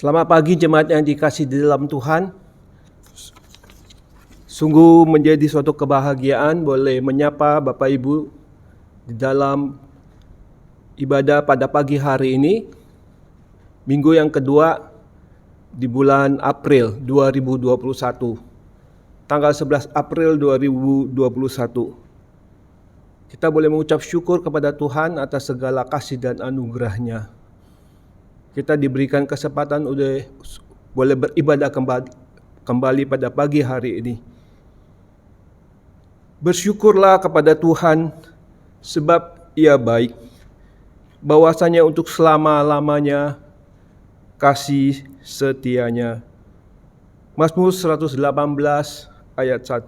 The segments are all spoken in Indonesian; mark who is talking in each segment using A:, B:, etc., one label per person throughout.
A: Selamat pagi jemaat yang dikasihi di dalam Tuhan. Sungguh menjadi suatu kebahagiaan boleh menyapa Bapak Ibu di dalam ibadah pada pagi hari ini, minggu yang kedua di bulan April 2021, tanggal 11 April 2021. Kita boleh mengucap syukur kepada Tuhan atas segala kasih dan anugerah-Nya. Kita diberikan kesempatan boleh beribadah kembali pada pagi hari ini. Bersyukurlah kepada Tuhan sebab Ia baik, bahwasanya untuk selama-lamanya kasih setia-Nya. Mazmur 118 ayat 1.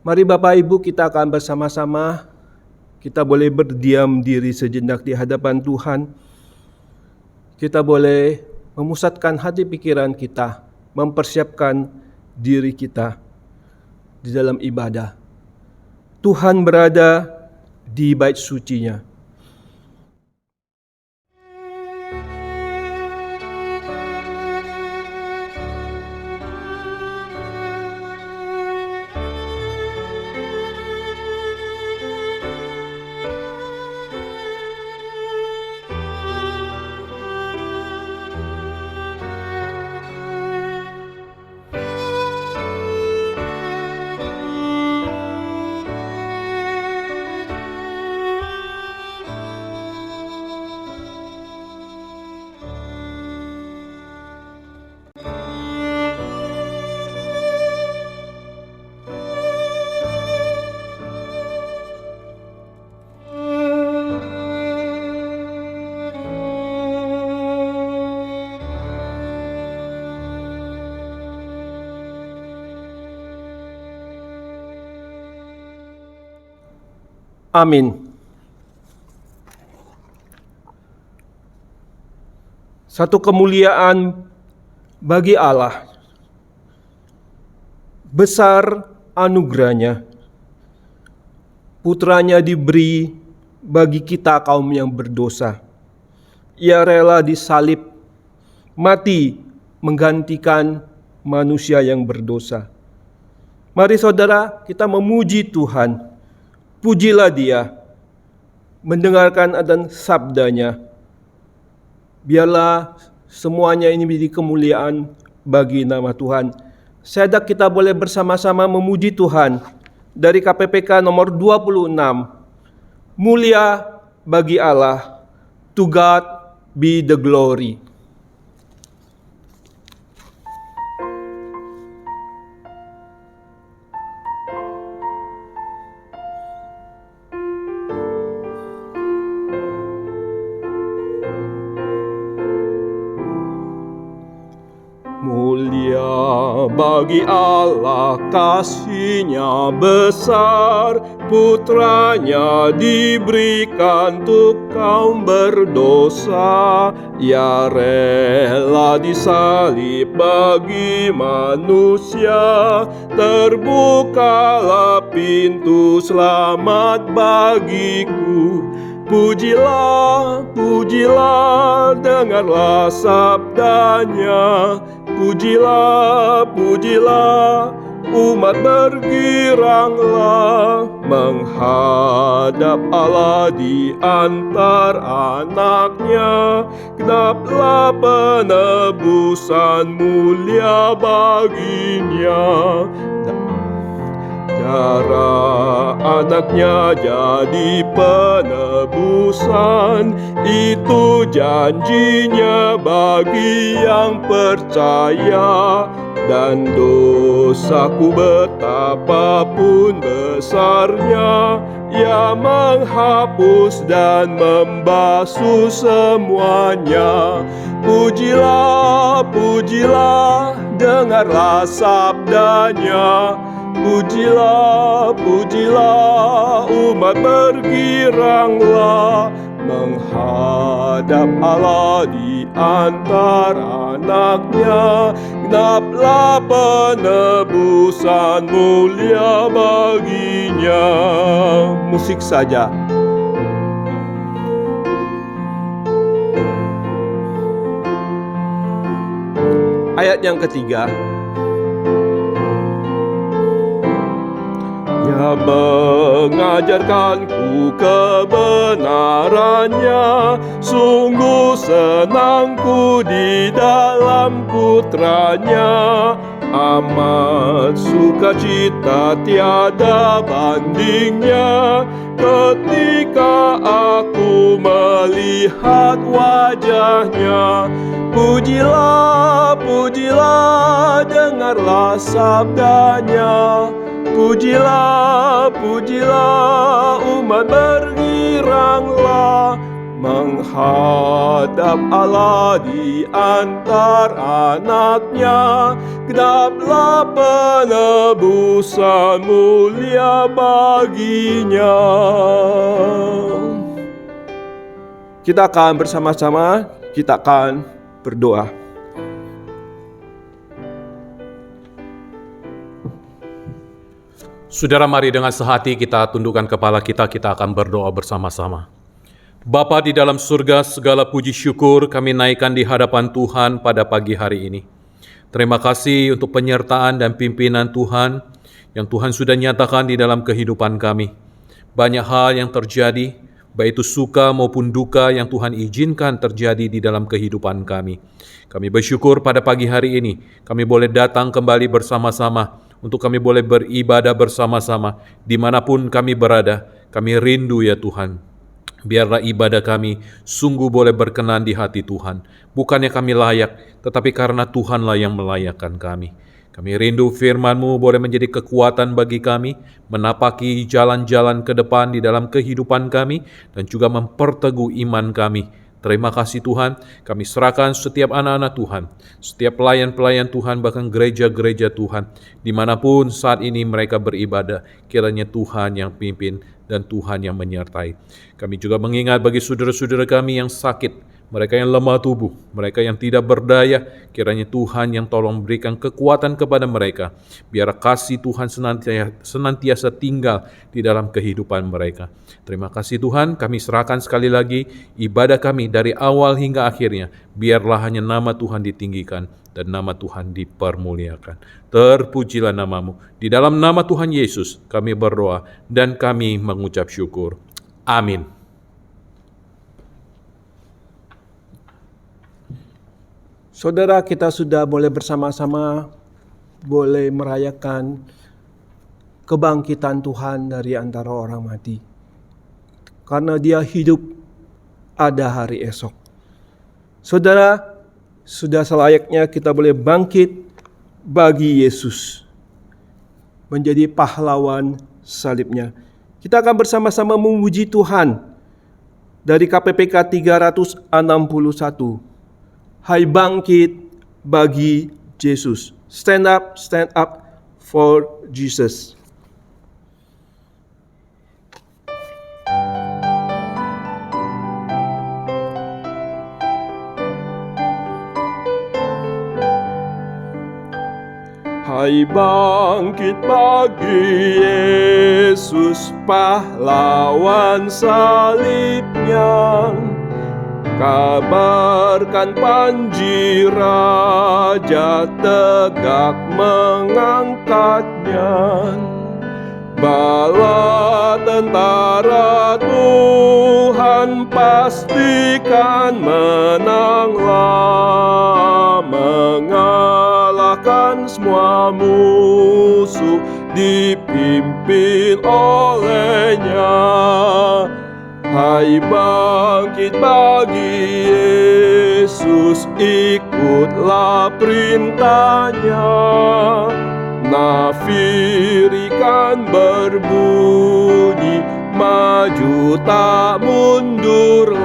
A: Mari Bapak Ibu kita akan bersama-sama, kita boleh berdiam diri sejenak di hadapan Tuhan. Kita boleh memusatkan hati pikiran kita, mempersiapkan diri kita di dalam ibadah. Tuhan berada di bait suci-Nya. Amin. Satu kemuliaan bagi Allah, besar anugerah-Nya. Putranya diberi bagi kita kaum yang berdosa. Ia rela disalib, mati menggantikan manusia yang berdosa. Mari saudara, kita memuji Tuhan. Pujilah Dia, mendengarkan adzan sabda-Nya. Biarlah semuanya ini menjadi kemuliaan bagi nama Tuhan. Saya kita boleh bersama-sama memuji Tuhan dari KPPK nomor 26. Mulia bagi Allah, to God be the glory. Mulia bagi Allah, kasih-Nya besar, putranya diberikan untuk kaum berdosa. Ia rela disalib bagi manusia, terbukalah pintu selamat bagiku. Pujilah, pujilah, dengarlah sabda-Nya. Pujilah, pujilah, umat bergiranglah menghadap Allah di antara anak-Nya. Genaplah penebusan mulia bagi-Nya. Darah anak-Nya jadi penebusan, itu janji-Nya bagi yang percaya. Dan dosaku betapapun besarnya, Ia menghapus dan membasuh semuanya. Pujilah, pujilah, dengarlah sabda-Nya. Pujilah, pujilah, umat bergiranglah menghadap Allah di antara anak-Nya. Genaplah penebusan mulia bagi-Nya. Musik saja. Ayat yang ketiga, Dia mengajarkanku kebenarannya, sungguh senangku di dalam putranya. Amat sukacita tiada bandingnya ketika aku melihat wajahnya. Pujilah, pujilah, dengarlah sabdanya. Pujilah, pujilah, umat bergiranglah menghadap Allah di antara anaknya. Genaplah penebusan mulia baginya. Kita akan bersama-sama, kita akan berdoa.
B: Saudara, mari dengan sehati kita tundukkan kepala kita akan berdoa bersama-sama. Bapa di dalam surga, segala puji syukur kami naikkan di hadapan Tuhan pada pagi hari ini. Terima kasih untuk penyertaan dan pimpinan Tuhan yang Tuhan sudah nyatakan di dalam kehidupan kami. Banyak hal yang terjadi, baik itu suka maupun duka yang Tuhan izinkan terjadi di dalam kehidupan kami. Kami bersyukur pada pagi hari ini, kami boleh datang kembali bersama-sama, untuk kami boleh beribadah bersama-sama, dimanapun kami berada. Kami rindu ya Tuhan, biarlah ibadah kami sungguh boleh berkenan di hati Tuhan. Bukannya kami layak, tetapi karena Tuhanlah yang melayakkan kami. Kami rindu firman-Mu boleh menjadi kekuatan bagi kami, menapaki jalan-jalan ke depan di dalam kehidupan kami, dan juga memperteguh iman kami. Terima kasih Tuhan, kami serahkan setiap anak-anak Tuhan, setiap pelayan-pelayan Tuhan, bahkan gereja-gereja Tuhan, dimanapun saat ini mereka beribadah, kiranya Tuhan yang pimpin dan Tuhan yang menyertai. Kami juga mengingat bagi saudara-saudara kami yang sakit, mereka yang lemah tubuh, mereka yang tidak berdaya, kiranya Tuhan yang tolong berikan kekuatan kepada mereka, biar kasih Tuhan senantiasa tinggal di dalam kehidupan mereka. Terima kasih Tuhan, kami serahkan sekali lagi ibadah kami dari awal hingga akhirnya, biarlah hanya nama Tuhan ditinggikan dan nama Tuhan dipermuliakan. Terpujilah nama-Mu. Di dalam nama Tuhan Yesus kami berdoa dan kami mengucap syukur. Amin.
A: Saudara, kita sudah boleh bersama-sama boleh merayakan kebangkitan Tuhan dari antara orang mati. Karena Dia hidup, ada hari esok. Saudara, sudah selayaknya kita boleh bangkit bagi Yesus, menjadi pahlawan salibnya. Kita akan bersama-sama memuji Tuhan dari KPPK 361. Hai bangkit bagi Yesus. Stand up for Jesus. Hai bangkit bagi Yesus, pahlawan salibnya. Kabarkan panji raja tegak mengangkatnya. Bala tentara Tuhan pastikan menanglah, mengalahkan semua musuh dipimpin olehnya. Hai bangkit bagi Yesus, ikutlah perintahnya. Nafirikan berbunyi, maju tak mundurlah.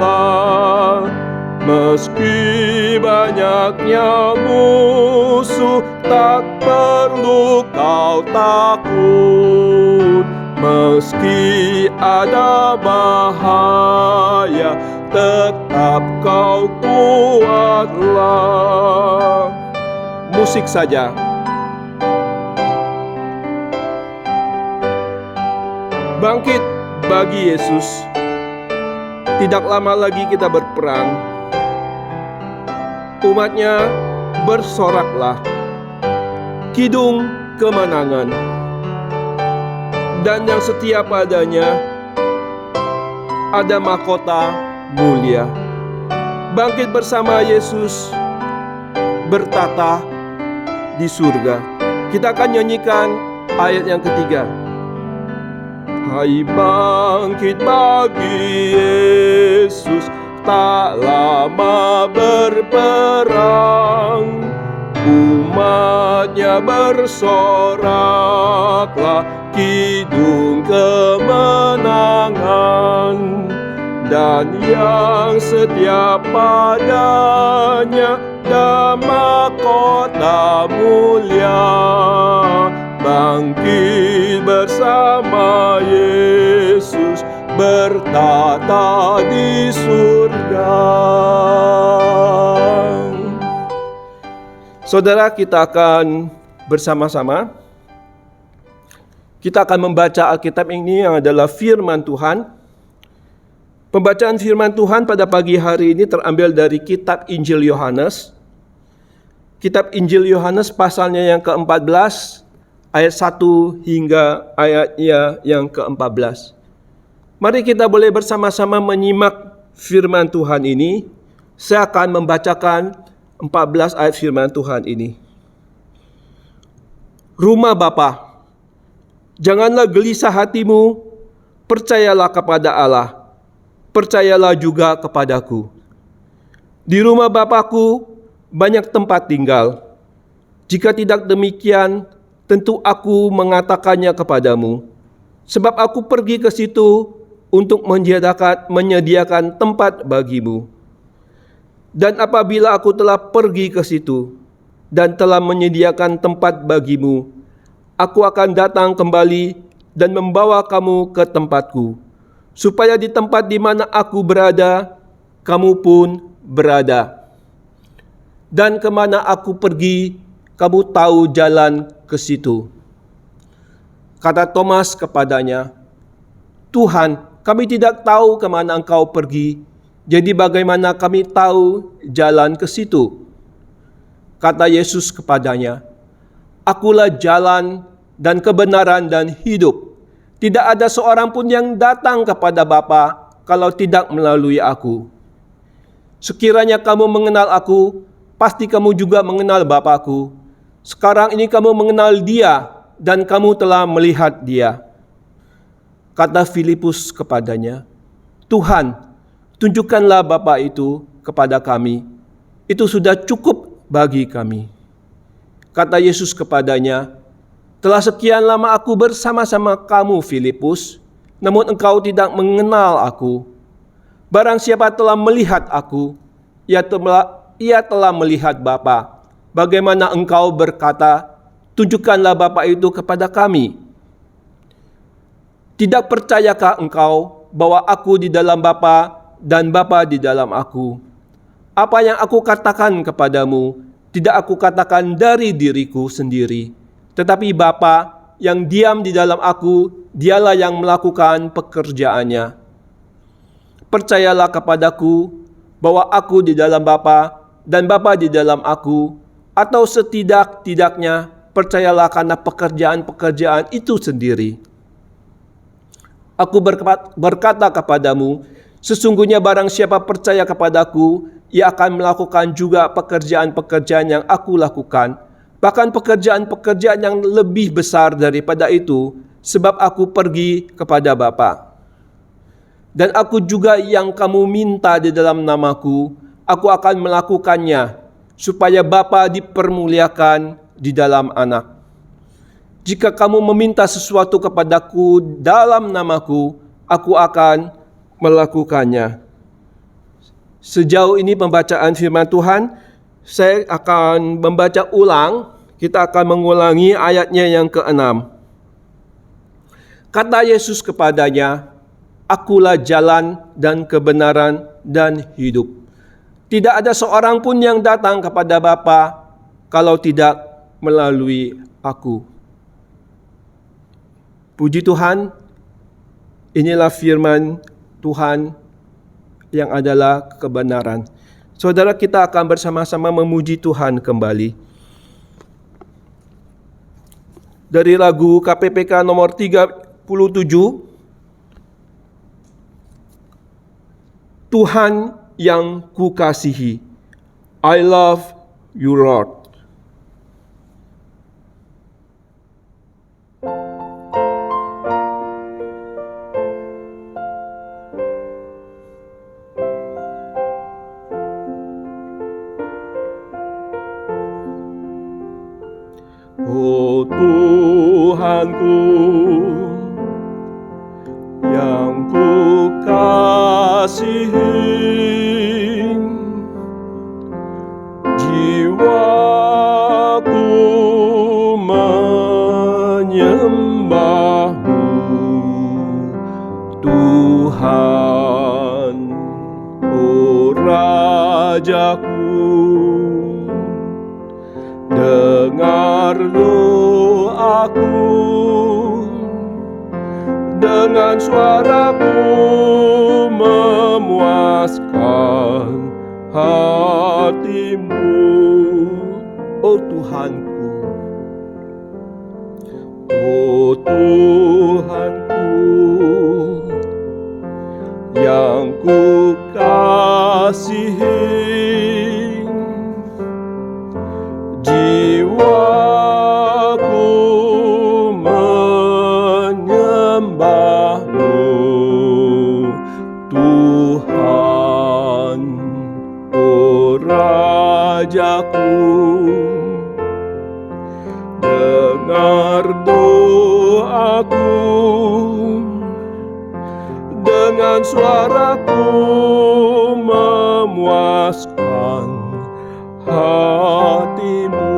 A: Meski banyaknya musuh, tak perlu kau takut. Meski ada bahaya, tetap kau kuatlah. Musik saja. Bangkit bagi Yesus. Tidak lama lagi kita berperang. Umatnya bersoraklah, kidung kemenangan. Dan yang setia padanya ada mahkota mulia. Bangkit bersama Yesus bertata di surga. Kita akan nyanyikan ayat yang ketiga. Hai bangkit bagi Yesus, tak lama berperang. Umatnya bersoraklah, kidung kemenangan. Dan yang setia padanya ada mahkota mulia. Bangkit bersama Yesus bertata di surga. Saudara, kita akan bersama-sama. Kita akan membaca Alkitab ini yang adalah firman Tuhan. Pembacaan firman Tuhan pada pagi hari ini terambil dari kitab Injil Yohanes. Kitab Injil Yohanes pasalnya yang ke-14, ayat 1 hingga ayatnya yang ke-14. Mari kita boleh bersama-sama menyimak firman Tuhan ini. Saya akan membacakan 14 ayat firman Tuhan ini. Rumah Bapa, janganlah gelisah hatimu, percayalah kepada Allah. Percayalah juga kepadaku. Di rumah Bapakku banyak tempat tinggal. Jika tidak demikian, tentu aku mengatakannya kepadamu. Sebab aku pergi ke situ untuk menyediakan tempat bagimu. Dan apabila aku telah pergi ke situ dan telah menyediakan tempat bagimu, aku akan datang kembali dan membawa kamu ke tempatku, supaya di tempat di mana aku berada, kamu pun berada. Dan kemana aku pergi, kamu tahu jalan ke situ. Kata Thomas kepadanya, Tuhan, kami tidak tahu kemana Engkau pergi, jadi bagaimana kami tahu jalan ke situ? Kata Yesus kepadanya, Akulah jalan dan kebenaran dan hidup. Tidak ada seorang pun yang datang kepada Bapa kalau tidak melalui aku. Sekiranya kamu mengenal aku, pasti kamu juga mengenal Bapakku. Sekarang ini kamu mengenal Dia dan kamu telah melihat Dia. Kata Filipus kepadanya, Tuhan, tunjukkanlah Bapa itu kepada kami. Itu sudah cukup bagi kami. Kata Yesus kepadanya, telah sekian lama aku bersama-sama kamu, Filipus, namun engkau tidak mengenal aku. Barang siapa telah melihat aku, ia telah melihat Bapa. Bagaimana engkau berkata, tunjukkanlah Bapa itu kepada kami? Tidak percayakah engkau bahwa aku di dalam Bapa dan Bapa di dalam aku? Apa yang aku katakan kepadamu, tidak aku katakan dari diriku sendiri, tetapi Bapa yang diam di dalam aku, Dialah yang melakukan pekerjaannya. Percayalah kepadaku bahwa aku di dalam Bapa dan Bapa di dalam aku, atau setidak-tidaknya percayalah karena pekerjaan-pekerjaan itu sendiri. Aku berkata kepadamu, sesungguhnya barang siapa percaya kepadaku, ia akan melakukan juga pekerjaan-pekerjaan yang aku lakukan, bahkan pekerjaan-pekerjaan yang lebih besar daripada itu, sebab aku pergi kepada Bapa. Dan aku juga yang kamu minta di dalam namaku, aku akan melakukannya, supaya Bapa dipermuliakan di dalam Anak. Jika kamu meminta sesuatu kepadaku dalam namaku, aku akan melakukannya. Sejauh ini pembacaan firman Tuhan. Saya akan membaca ulang. Kita akan mengulangi ayatnya yang ke-6. Kata Yesus kepadanya, Akulah jalan dan kebenaran dan hidup. Tidak ada seorang pun yang datang kepada Bapa kalau tidak melalui aku. Puji Tuhan, inilah firman Tuhan yang adalah kebenaran. Saudara, kita akan bersama-sama memuji Tuhan kembali. Dari lagu KPPK nomor 37, Tuhan yang kukasihi, I love you Lord. Oh Tuhanku yang kukasihi, jiwaku menyembahmu, Tuhan, oh Rajaku. Dengar doaku, dengan suaraku memuaskan hatimu, oh Tuhanku. Oh Tuhanku yang kukasihi, jiwaku menyembahmu, Tuhan, oh Rajaku. Dengar doaku, dengan suaraku memuaskan hatimu.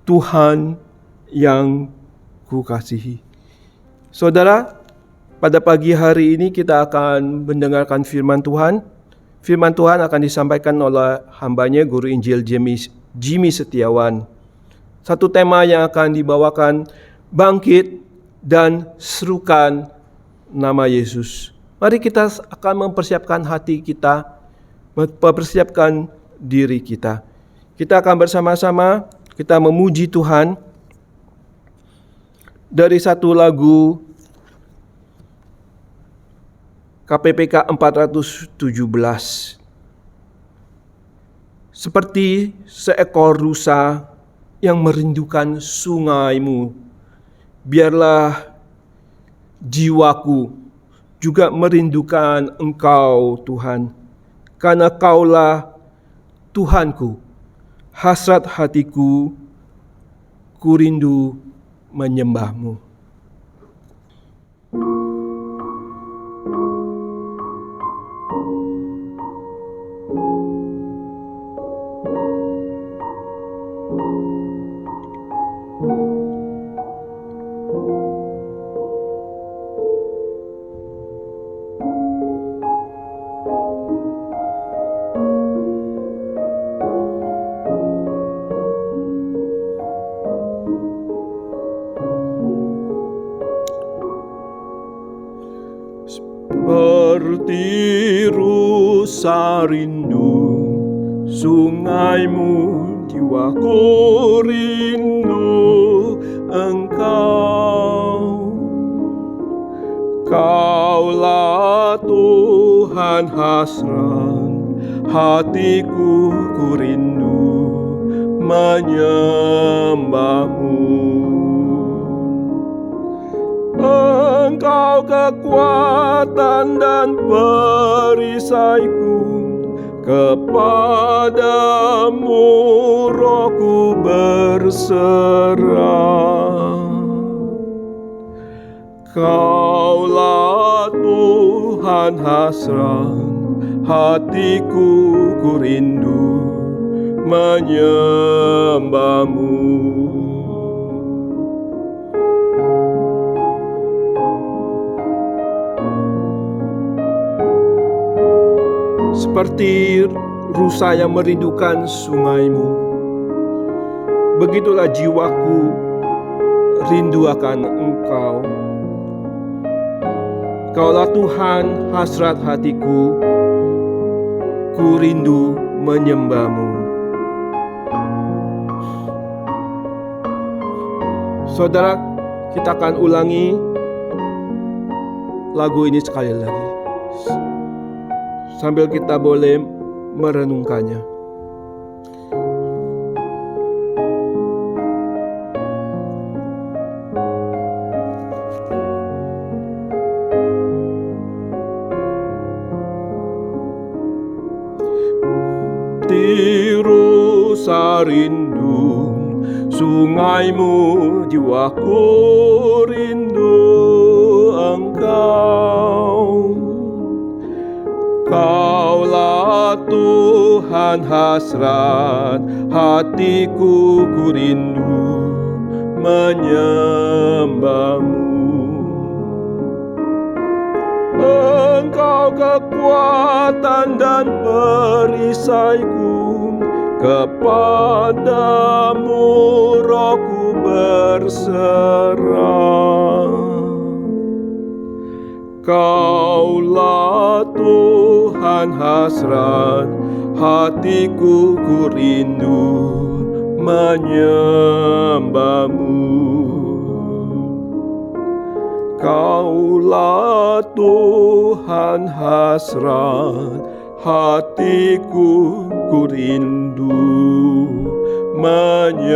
A: Tuhan yang kukasihi. Saudara, pada pagi hari ini kita akan mendengarkan firman Tuhan. Firman Tuhan akan disampaikan oleh hambanya Guru Injil Jimmy Setiawan. Satu tema yang akan dibawakan, bangkit dan serukan nama Yesus. Mari kita akan mempersiapkan hati kita, mempersiapkan diri kita. Kita akan bersama-sama kita memuji Tuhan dari satu lagu KPPK 417. Seperti seekor rusa yang merindukan sungaimu, biarlah jiwaku juga merindukan Engkau, Tuhan, karena Kaulah Tuhanku, hasrat hatiku, ku rindu menyembahmu. Seperti rusa rindu sungaimu, jiwaku rindu Engkau. Kaulah Tuhan hasrat hatiku, ku rindu menyembahmu. Engkau kekuatan dan perisaiku, kepadamu rohku berserah. Kaulah Tuhan hasrat hatiku, ku rindu menyembahmu. Seperti rusa yang merindukan sungaimu, begitulah jiwaku rindu akan Engkau. Engkaulah Tuhan hasrat hatiku, ku rindu menyembah-Mu. Saudara, kita akan ulangi lagu ini sekali lagi, sambil kita boleh merenungkannya. Tirusa rindu sungaimu, jiwaku rindu Engkau. Kaulah Tuhan hasrat hatiku, ku rindu menyembah-Mu. Engkau kekuatan dan perisaiku, kepadamu rohku berserah. Kaulah Tuhan hasrat hatiku, ku rindu menyembah-Mu. Kaulah Tuhan hasrat hatiku, ku rindu menyembah-Mu.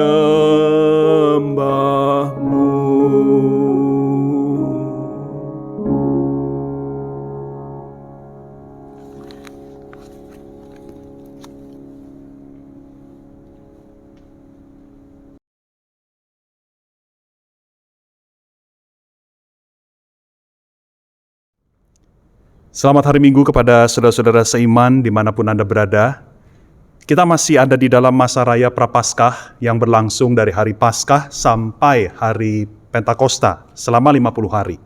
C: Selamat hari Minggu kepada saudara-saudara seiman dimanapun Anda berada. Kita masih ada di dalam masa raya Prapaskah yang berlangsung dari hari Paskah sampai hari Pentakosta selama 50 hari.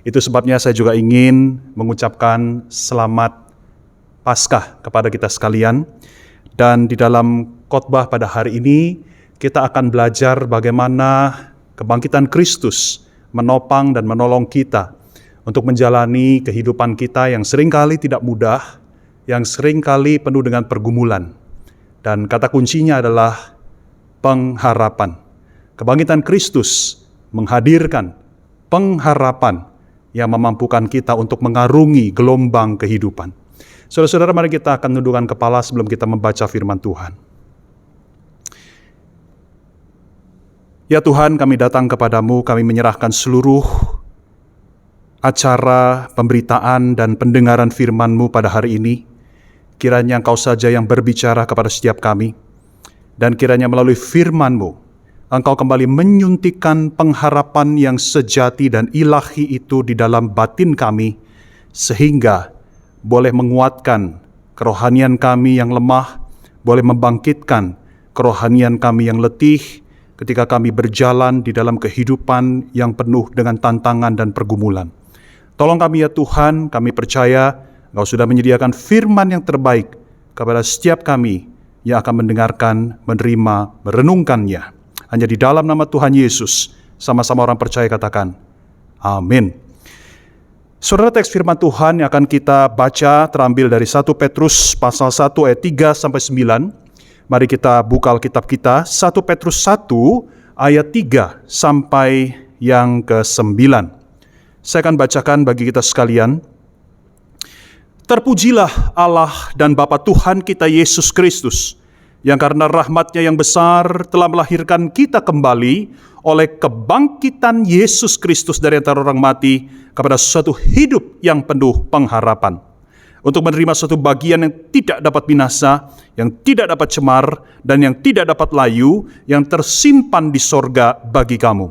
C: Itu sebabnya saya juga ingin mengucapkan selamat Paskah kepada kita sekalian. Dan di dalam khotbah pada hari ini kita akan belajar bagaimana kebangkitan Kristus menopang dan menolong kita untuk menjalani kehidupan kita yang seringkali tidak mudah, yang seringkali penuh dengan pergumulan. Dan kata kuncinya adalah pengharapan. Kebangkitan Kristus menghadirkan pengharapan yang memampukan kita untuk mengarungi gelombang kehidupan. Saudara-saudara, mari kita akan menundukkan kepala sebelum kita membaca firman Tuhan. Ya Tuhan, kami datang kepadamu, kami menyerahkan seluruh acara pemberitaan dan pendengaran firman-Mu pada hari ini. Kiranya Engkau saja yang berbicara kepada setiap kami, dan kiranya melalui firman-Mu Engkau kembali menyuntikkan pengharapan yang sejati dan ilahi itu di dalam batin kami, sehingga boleh menguatkan kerohanian kami yang lemah, boleh membangkitkan kerohanian kami yang letih ketika kami berjalan di dalam kehidupan yang penuh dengan tantangan dan pergumulan. Tolong kami ya Tuhan, kami percaya Engkau sudah menyediakan firman yang terbaik kepada setiap kami yang akan mendengarkan, menerima, merenungkannya. Hanya di dalam nama Tuhan Yesus, sama-sama orang percaya katakan, amin. Saudara, teks firman Tuhan yang akan kita baca terambil dari 1 Petrus pasal 1 ayat 3 sampai 9. Mari kita buka Alkitab kita, 1 Petrus 1 ayat 3 sampai yang ke-9. Saya akan bacakan bagi kita sekalian. Terpujilah Allah dan Bapa Tuhan kita Yesus Kristus, yang karena rahmat-Nya yang besar telah melahirkan kita kembali oleh kebangkitan Yesus Kristus dari antara orang mati kepada suatu hidup yang penuh pengharapan, untuk menerima suatu bagian yang tidak dapat binasa, yang tidak dapat cemar, dan yang tidak dapat layu, yang tersimpan di sorga bagi kamu,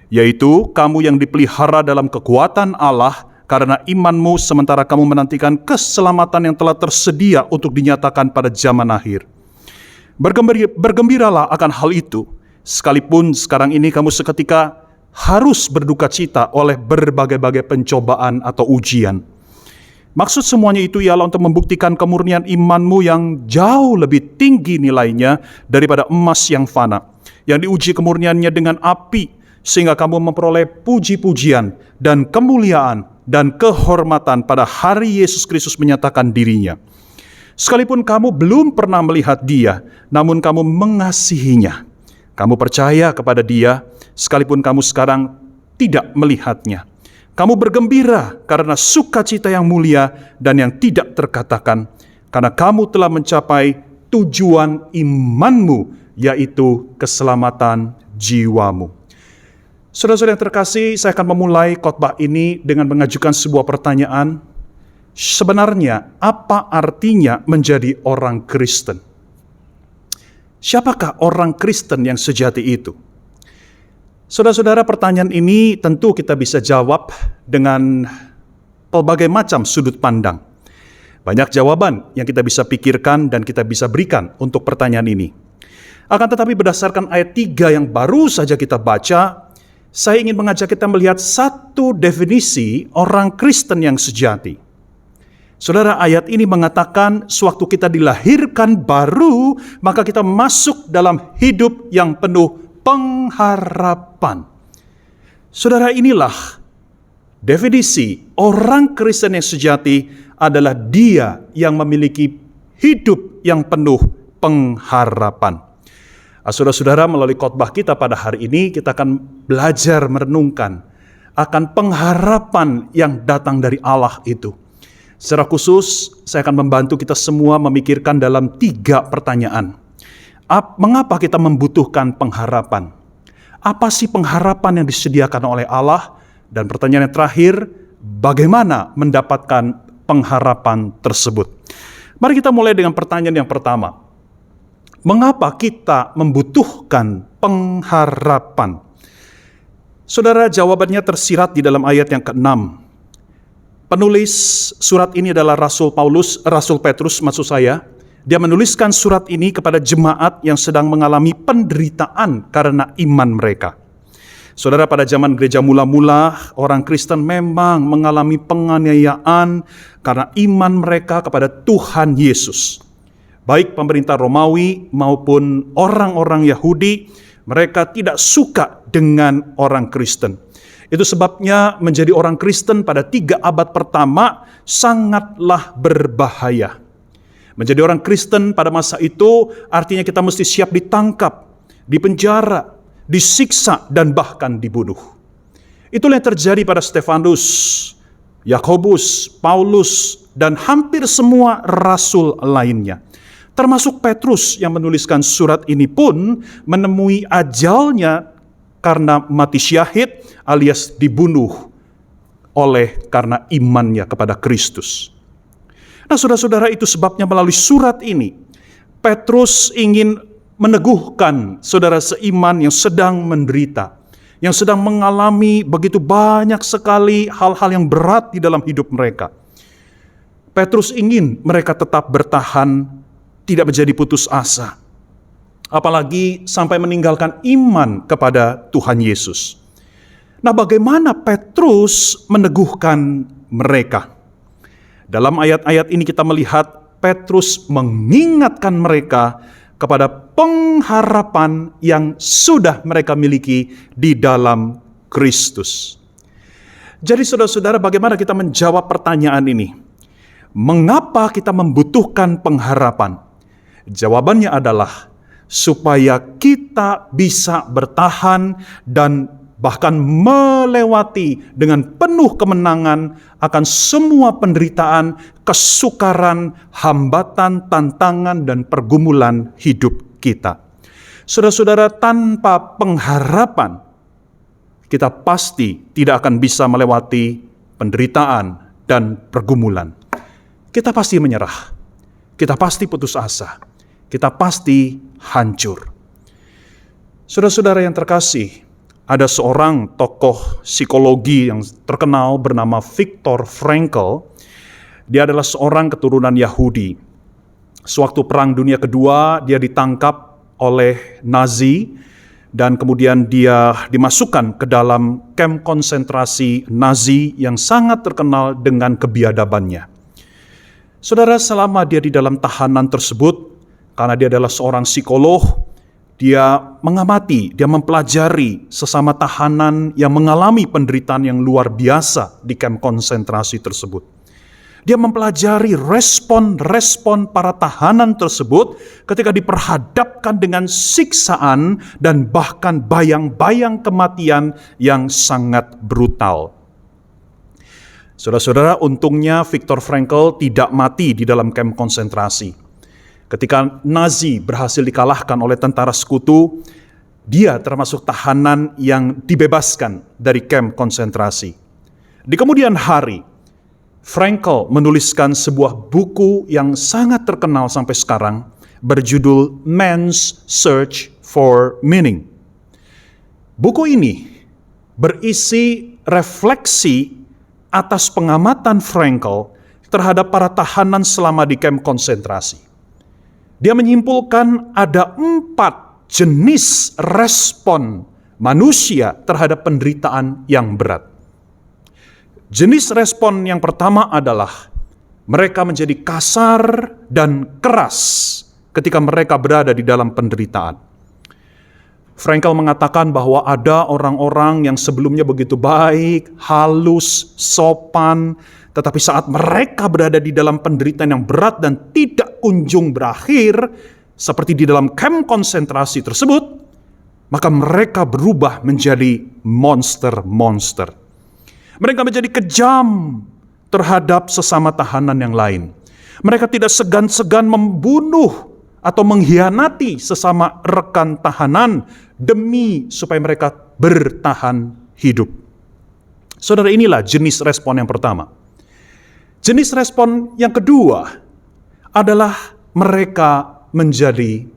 C: yaitu kamu yang dipelihara dalam kekuatan Allah karena imanmu, sementara kamu menantikan keselamatan yang telah tersedia untuk dinyatakan pada zaman akhir. Bergembiralah akan hal itu, sekalipun sekarang ini kamu seketika harus berduka cita oleh berbagai-bagai pencobaan atau ujian. Maksud semuanya itu ialah untuk membuktikan kemurnian imanmu yang jauh lebih tinggi nilainya daripada emas yang fana, yang diuji kemurniannya dengan api, sehingga kamu memperoleh puji-pujian dan kemuliaan dan kehormatan pada hari Yesus Kristus menyatakan dirinya. Sekalipun kamu belum pernah melihat Dia, namun kamu mengasihinya. Kamu percaya kepada Dia, sekalipun kamu sekarang tidak melihatnya. Kamu bergembira karena sukacita yang mulia dan yang tidak terkatakan, karena kamu telah mencapai tujuan imanmu, yaitu keselamatan jiwamu. Saudara-saudara yang terkasih, saya akan memulai khotbah ini dengan mengajukan sebuah pertanyaan. Sebenarnya, apa artinya menjadi orang Kristen? Siapakah orang Kristen yang sejati itu? Saudara-saudara, pertanyaan ini tentu kita bisa jawab dengan berbagai macam sudut pandang. Banyak jawaban yang kita bisa pikirkan dan kita bisa berikan untuk pertanyaan ini. Akan tetapi berdasarkan ayat 3 yang baru saja kita baca, saya ingin mengajak kita melihat satu definisi orang Kristen yang sejati. Saudara, ayat ini mengatakan sewaktu kita dilahirkan baru, maka kita masuk dalam hidup yang penuh pengharapan. Saudara, inilah definisi orang Kristen yang sejati adalah dia yang memiliki hidup yang penuh pengharapan. Saudara-saudara, melalui khotbah kita pada hari ini, kita akan belajar merenungkan akan pengharapan yang datang dari Allah itu. Secara khusus, saya akan membantu kita semua memikirkan dalam 3 pertanyaan. Mengapa kita membutuhkan pengharapan? Apa sih pengharapan yang disediakan oleh Allah? Dan pertanyaan yang terakhir, bagaimana mendapatkan pengharapan tersebut? Mari kita mulai dengan pertanyaan yang pertama. Mengapa kita membutuhkan pengharapan? Saudara, jawabannya tersirat di dalam ayat yang ke-6. Penulis surat ini adalah Rasul Petrus maksud saya. Dia menuliskan surat ini kepada jemaat yang sedang mengalami penderitaan karena iman mereka. Saudara, pada zaman gereja mula-mula, orang Kristen memang mengalami penganiayaan karena iman mereka kepada Tuhan Yesus. Baik pemerintah Romawi maupun orang-orang Yahudi, mereka tidak suka dengan orang Kristen. Itu sebabnya menjadi orang Kristen pada 3 abad pertama sangatlah berbahaya. Menjadi orang Kristen pada masa itu artinya kita mesti siap ditangkap, dipenjara, disiksa, dan bahkan dibunuh. Itulah yang terjadi pada Stefanus, Yakobus, Paulus, dan hampir semua rasul lainnya. Termasuk Petrus yang menuliskan surat ini pun menemui ajalnya karena mati syahid alias dibunuh karena imannya kepada Kristus. Nah, saudara-saudara, itu sebabnya melalui surat ini Petrus ingin meneguhkan saudara seiman yang sedang menderita, yang sedang mengalami begitu banyak sekali hal-hal yang berat di dalam hidup mereka. Petrus ingin mereka tetap bertahan, tidak menjadi putus asa. Apalagi sampai meninggalkan iman kepada Tuhan Yesus. Nah, bagaimana Petrus meneguhkan mereka? Dalam ayat-ayat ini kita melihat Petrus mengingatkan mereka kepada pengharapan yang sudah mereka miliki di dalam Kristus. Jadi saudara-saudara, bagaimana kita menjawab pertanyaan ini? Mengapa kita membutuhkan pengharapan? Jawabannya adalah supaya kita bisa bertahan dan bahkan melewati dengan penuh kemenangan akan semua penderitaan, kesukaran, hambatan, tantangan, dan pergumulan hidup kita. Saudara-saudara, tanpa pengharapan, kita pasti tidak akan bisa melewati penderitaan dan pergumulan. Kita pasti menyerah, kita pasti putus asa, kita pasti hancur. Saudara-saudara yang terkasih, ada seorang tokoh psikologi yang terkenal bernama Viktor Frankl. Dia adalah seorang keturunan Yahudi. Sewaktu Perang Dunia Kedua, dia ditangkap oleh Nazi dan kemudian dia dimasukkan ke dalam kamp konsentrasi Nazi yang sangat terkenal dengan kebiadabannya. Saudara, selama dia di dalam tahanan tersebut, karena dia adalah seorang psikolog, Dia mengamati, dia mempelajari sesama tahanan yang mengalami penderitaan yang luar biasa di kamp konsentrasi tersebut. Dia mempelajari respon-respon para tahanan tersebut ketika diperhadapkan dengan siksaan dan bahkan bayang-bayang kematian yang sangat brutal. Saudara-saudara, untungnya Viktor Frankl tidak mati di dalam kamp konsentrasi. Ketika Nazi berhasil dikalahkan oleh tentara sekutu, dia termasuk tahanan yang dibebaskan dari kamp konsentrasi. Di kemudian hari, Frankl menuliskan sebuah buku yang sangat terkenal sampai sekarang, berjudul Man's Search for Meaning. Buku ini berisi refleksi atas pengamatan Frankl terhadap para tahanan selama di kamp konsentrasi. Dia menyimpulkan ada 4 jenis respon manusia terhadap penderitaan yang berat. Jenis respon yang pertama adalah mereka menjadi kasar dan keras ketika mereka berada di dalam penderitaan. Frankl mengatakan bahwa ada orang-orang yang sebelumnya begitu baik, halus, sopan, tetapi saat mereka berada di dalam penderitaan yang berat dan tidak kunjung berakhir, seperti di dalam kamp konsentrasi tersebut, maka mereka berubah menjadi monster-monster. Mereka menjadi kejam terhadap sesama tahanan yang lain. Mereka tidak segan-segan membunuh atau mengkhianati sesama rekan tahanan demi supaya mereka bertahan hidup. Saudara, inilah jenis respon yang pertama. Jenis respon yang kedua adalah mereka menjadi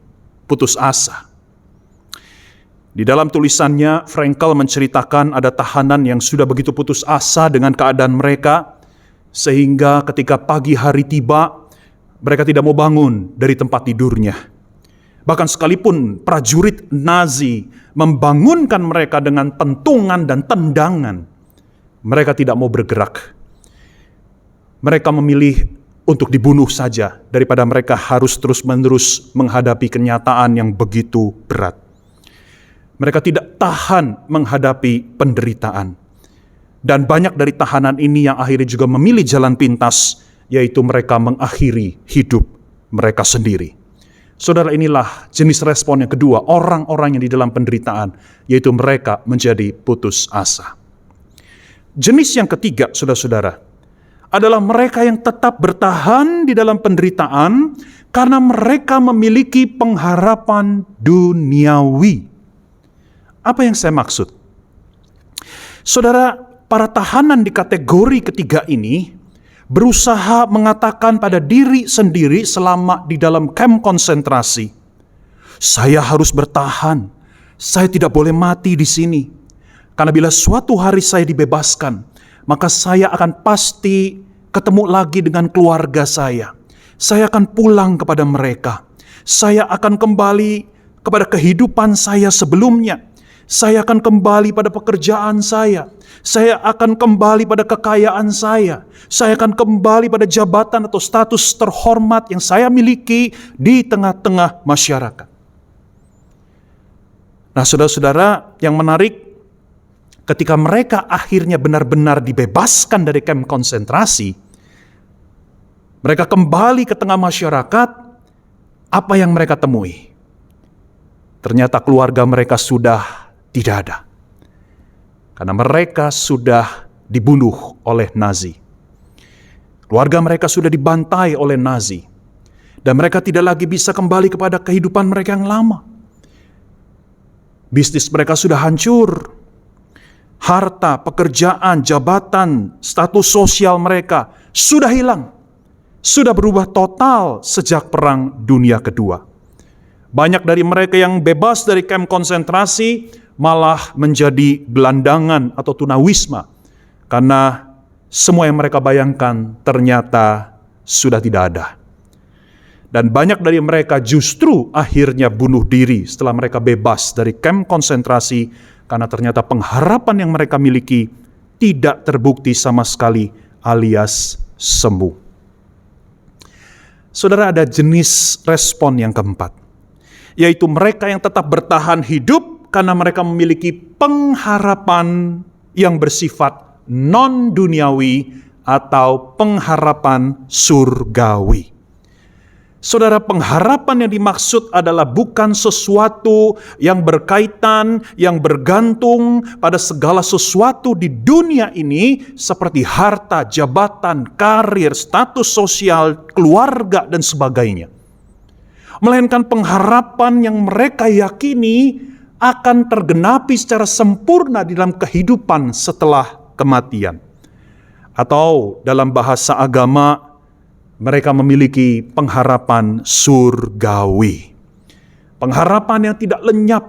C: putus asa. Di dalam tulisannya, Frankl menceritakan ada tahanan yang sudah begitu putus asa dengan keadaan mereka, sehingga ketika pagi hari tiba, mereka tidak mau bangun dari tempat tidurnya. Bahkan sekalipun prajurit Nazi membangunkan mereka dengan pentungan dan tendangan, mereka tidak mau bergerak. Mereka memilih untuk dibunuh saja daripada mereka harus terus-menerus menghadapi kenyataan yang begitu berat. Mereka tidak tahan menghadapi penderitaan. Dan banyak dari tahanan ini yang akhirnya juga memilih jalan pintas, yaitu mereka mengakhiri hidup mereka sendiri. Saudara, inilah jenis respon yang kedua, orang-orang yang di dalam penderitaan, yaitu mereka menjadi putus asa. Jenis yang ketiga, saudara-saudara, adalah mereka yang tetap bertahan di dalam penderitaan karena mereka memiliki pengharapan duniawi. Apa yang saya maksud? Saudara, para tahanan di kategori ketiga ini berusaha mengatakan pada diri sendiri selama di dalam kamp konsentrasi, saya harus bertahan, saya tidak boleh mati di sini. Karena bila suatu hari saya dibebaskan, maka saya akan pasti ketemu lagi dengan keluarga saya. Saya akan pulang kepada mereka. Saya akan kembali kepada kehidupan saya sebelumnya. Saya akan kembali pada pekerjaan saya. Saya akan kembali pada kekayaan saya. Saya akan kembali pada jabatan atau status terhormat yang saya miliki di tengah-tengah masyarakat. Nah, saudara-saudara, yang menarik, ketika mereka akhirnya benar-benar dibebaskan dari kamp konsentrasi, mereka kembali ke tengah masyarakat. Apa yang mereka temui? Ternyata keluarga mereka sudah tidak ada. Karena mereka sudah dibunuh oleh Nazi. Keluarga mereka sudah dibantai oleh Nazi. Dan mereka tidak lagi bisa kembali kepada kehidupan mereka yang lama. Bisnis mereka sudah hancur. Harta, pekerjaan, jabatan, status sosial mereka sudah hilang. Sudah berubah total sejak Perang Dunia Kedua. Banyak dari mereka yang bebas dari kamp konsentrasi malah menjadi gelandangan atau tunawisma. Karena semua yang mereka bayangkan ternyata sudah tidak ada. Dan banyak dari mereka justru akhirnya bunuh diri setelah mereka bebas dari kamp konsentrasi, karena ternyata pengharapan yang mereka miliki tidak terbukti sama sekali alias semu. Saudara, ada jenis respon yang keempat, yaitu mereka yang tetap bertahan hidup karena mereka memiliki pengharapan yang bersifat non-duniawi atau pengharapan surgawi. Saudara, pengharapan yang dimaksud adalah bukan sesuatu yang berkaitan, yang bergantung pada segala sesuatu di dunia ini seperti harta, jabatan, karir, status sosial, keluarga, dan sebagainya. Melainkan pengharapan yang mereka yakini akan tergenapi secara sempurna di dalam kehidupan setelah kematian. Atau dalam bahasa agama, mereka memiliki pengharapan surgawi. Pengharapan yang tidak lenyap.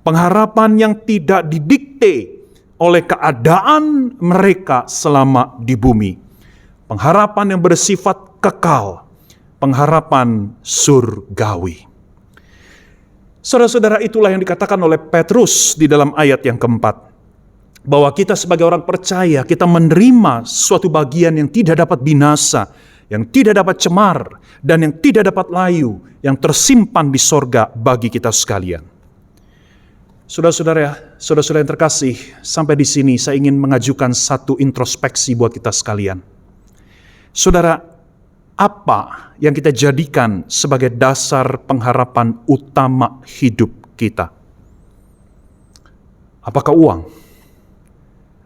C: Pengharapan yang tidak didikte oleh keadaan mereka selama di bumi. Pengharapan yang bersifat kekal. Pengharapan surgawi. Saudara-saudara, itulah yang dikatakan oleh Petrus di dalam ayat yang keempat. Bahwa kita sebagai orang percaya, kita menerima suatu bagian yang tidak dapat binasa, yang tidak dapat cemar, dan yang tidak dapat layu, yang tersimpan di sorga bagi kita sekalian. Saudara-saudara yang terkasih, sampai di sini saya ingin mengajukan satu introspeksi buat kita sekalian. Saudara, apa yang kita jadikan sebagai dasar pengharapan utama hidup kita? Apakah uang?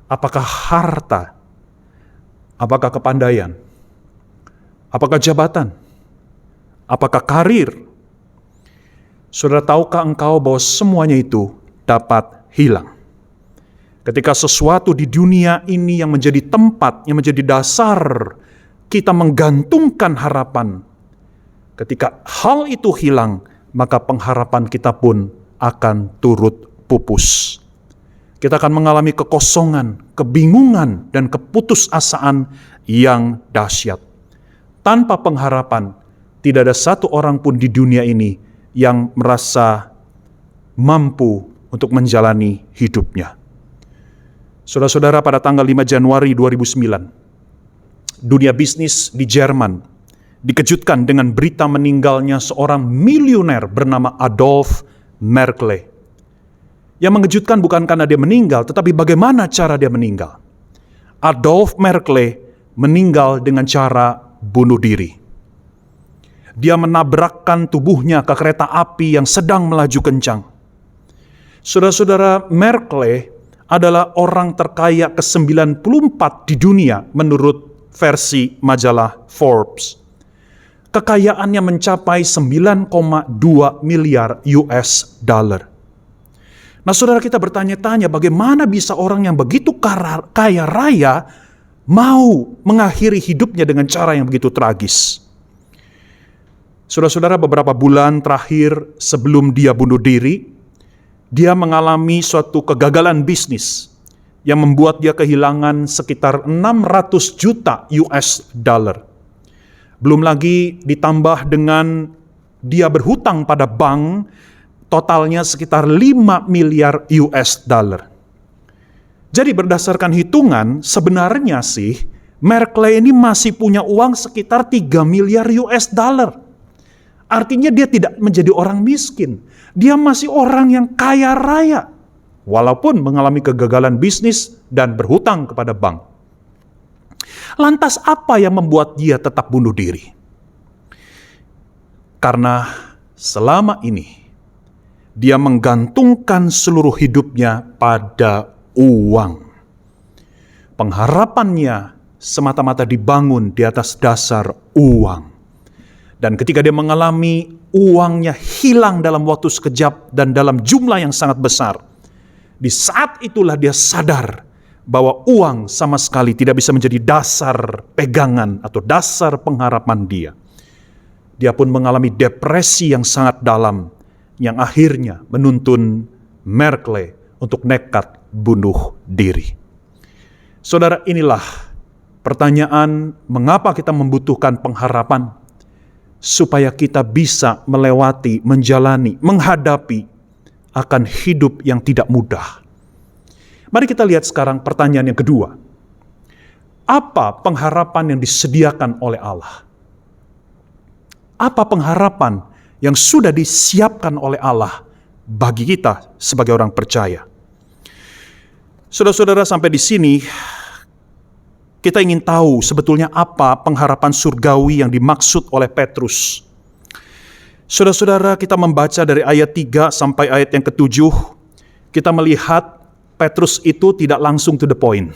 C: Apakah harta? Apakah kepandaian? Apakah jabatan? Apakah karir? Saudara, tahukah engkau bahwa semuanya itu dapat hilang? Ketika sesuatu di dunia ini yang menjadi tempat, yang menjadi dasar kita menggantungkan harapan, ketika hal itu hilang, maka pengharapan kita pun akan turut pupus. Kita akan mengalami kekosongan, kebingungan, dan keputusasaan yang dahsyat. Tanpa pengharapan, tidak ada satu orang pun di dunia ini yang merasa mampu untuk menjalani hidupnya. Saudara-saudara, pada tanggal 5 Januari 2009, dunia bisnis di Jerman dikejutkan dengan berita meninggalnya seorang miliuner bernama Adolf Merkle. Yang mengejutkan bukan karena dia meninggal, tetapi bagaimana cara dia meninggal. Adolf Merkle meninggal dengan cara bunuh diri. Dia menabrakkan tubuhnya ke kereta api yang sedang melaju kencang. Saudara-saudara, Merkle adalah orang terkaya ke-94 di dunia menurut versi majalah Forbes. Kekayaannya mencapai 9,2 miliar US dollar. Nah, saudara, kita bertanya-tanya bagaimana bisa orang yang begitu kaya raya mau mengakhiri hidupnya dengan cara yang begitu tragis. Saudara-saudara, beberapa bulan terakhir sebelum dia bunuh diri, dia mengalami suatu kegagalan bisnis yang membuat dia kehilangan sekitar 600 juta US dollar. Belum lagi ditambah dengan dia berhutang pada bank, totalnya sekitar 5 miliar US dollar. Jadi berdasarkan hitungan, sebenarnya sih Merkle ini masih punya uang sekitar 3 miliar US dollar. Artinya dia tidak menjadi orang miskin. Dia masih orang yang kaya raya. Walaupun mengalami kegagalan bisnis dan berhutang kepada bank. Lantas apa yang membuat dia tetap bunuh diri? Karena selama ini dia menggantungkan seluruh hidupnya pada uang. Pengharapannya semata-mata dibangun di atas dasar uang. Dan ketika dia mengalami uangnya hilang dalam waktu sekejap dan dalam jumlah yang sangat besar, di saat itulah dia sadar bahwa uang sama sekali tidak bisa menjadi dasar pegangan atau dasar pengharapan dia. Dia pun mengalami depresi yang sangat dalam, yang akhirnya menuntun Merkle untuk nekat bunuh diri. Saudara, inilah pertanyaan mengapa kita membutuhkan pengharapan, supaya kita bisa melewati, menjalani, menghadapi akan hidup yang tidak mudah. Mari kita lihat sekarang pertanyaan yang kedua. Apa pengharapan yang disediakan oleh Allah? Apa pengharapan yang sudah disiapkan oleh Allah bagi kita sebagai orang percaya. Saudara-saudara, sampai di sini kita ingin tahu sebetulnya apa pengharapan surgawi yang dimaksud oleh Petrus. Saudara-saudara, kita membaca dari ayat 3 sampai ayat yang ke-7, kita melihat Petrus itu tidak langsung to the point.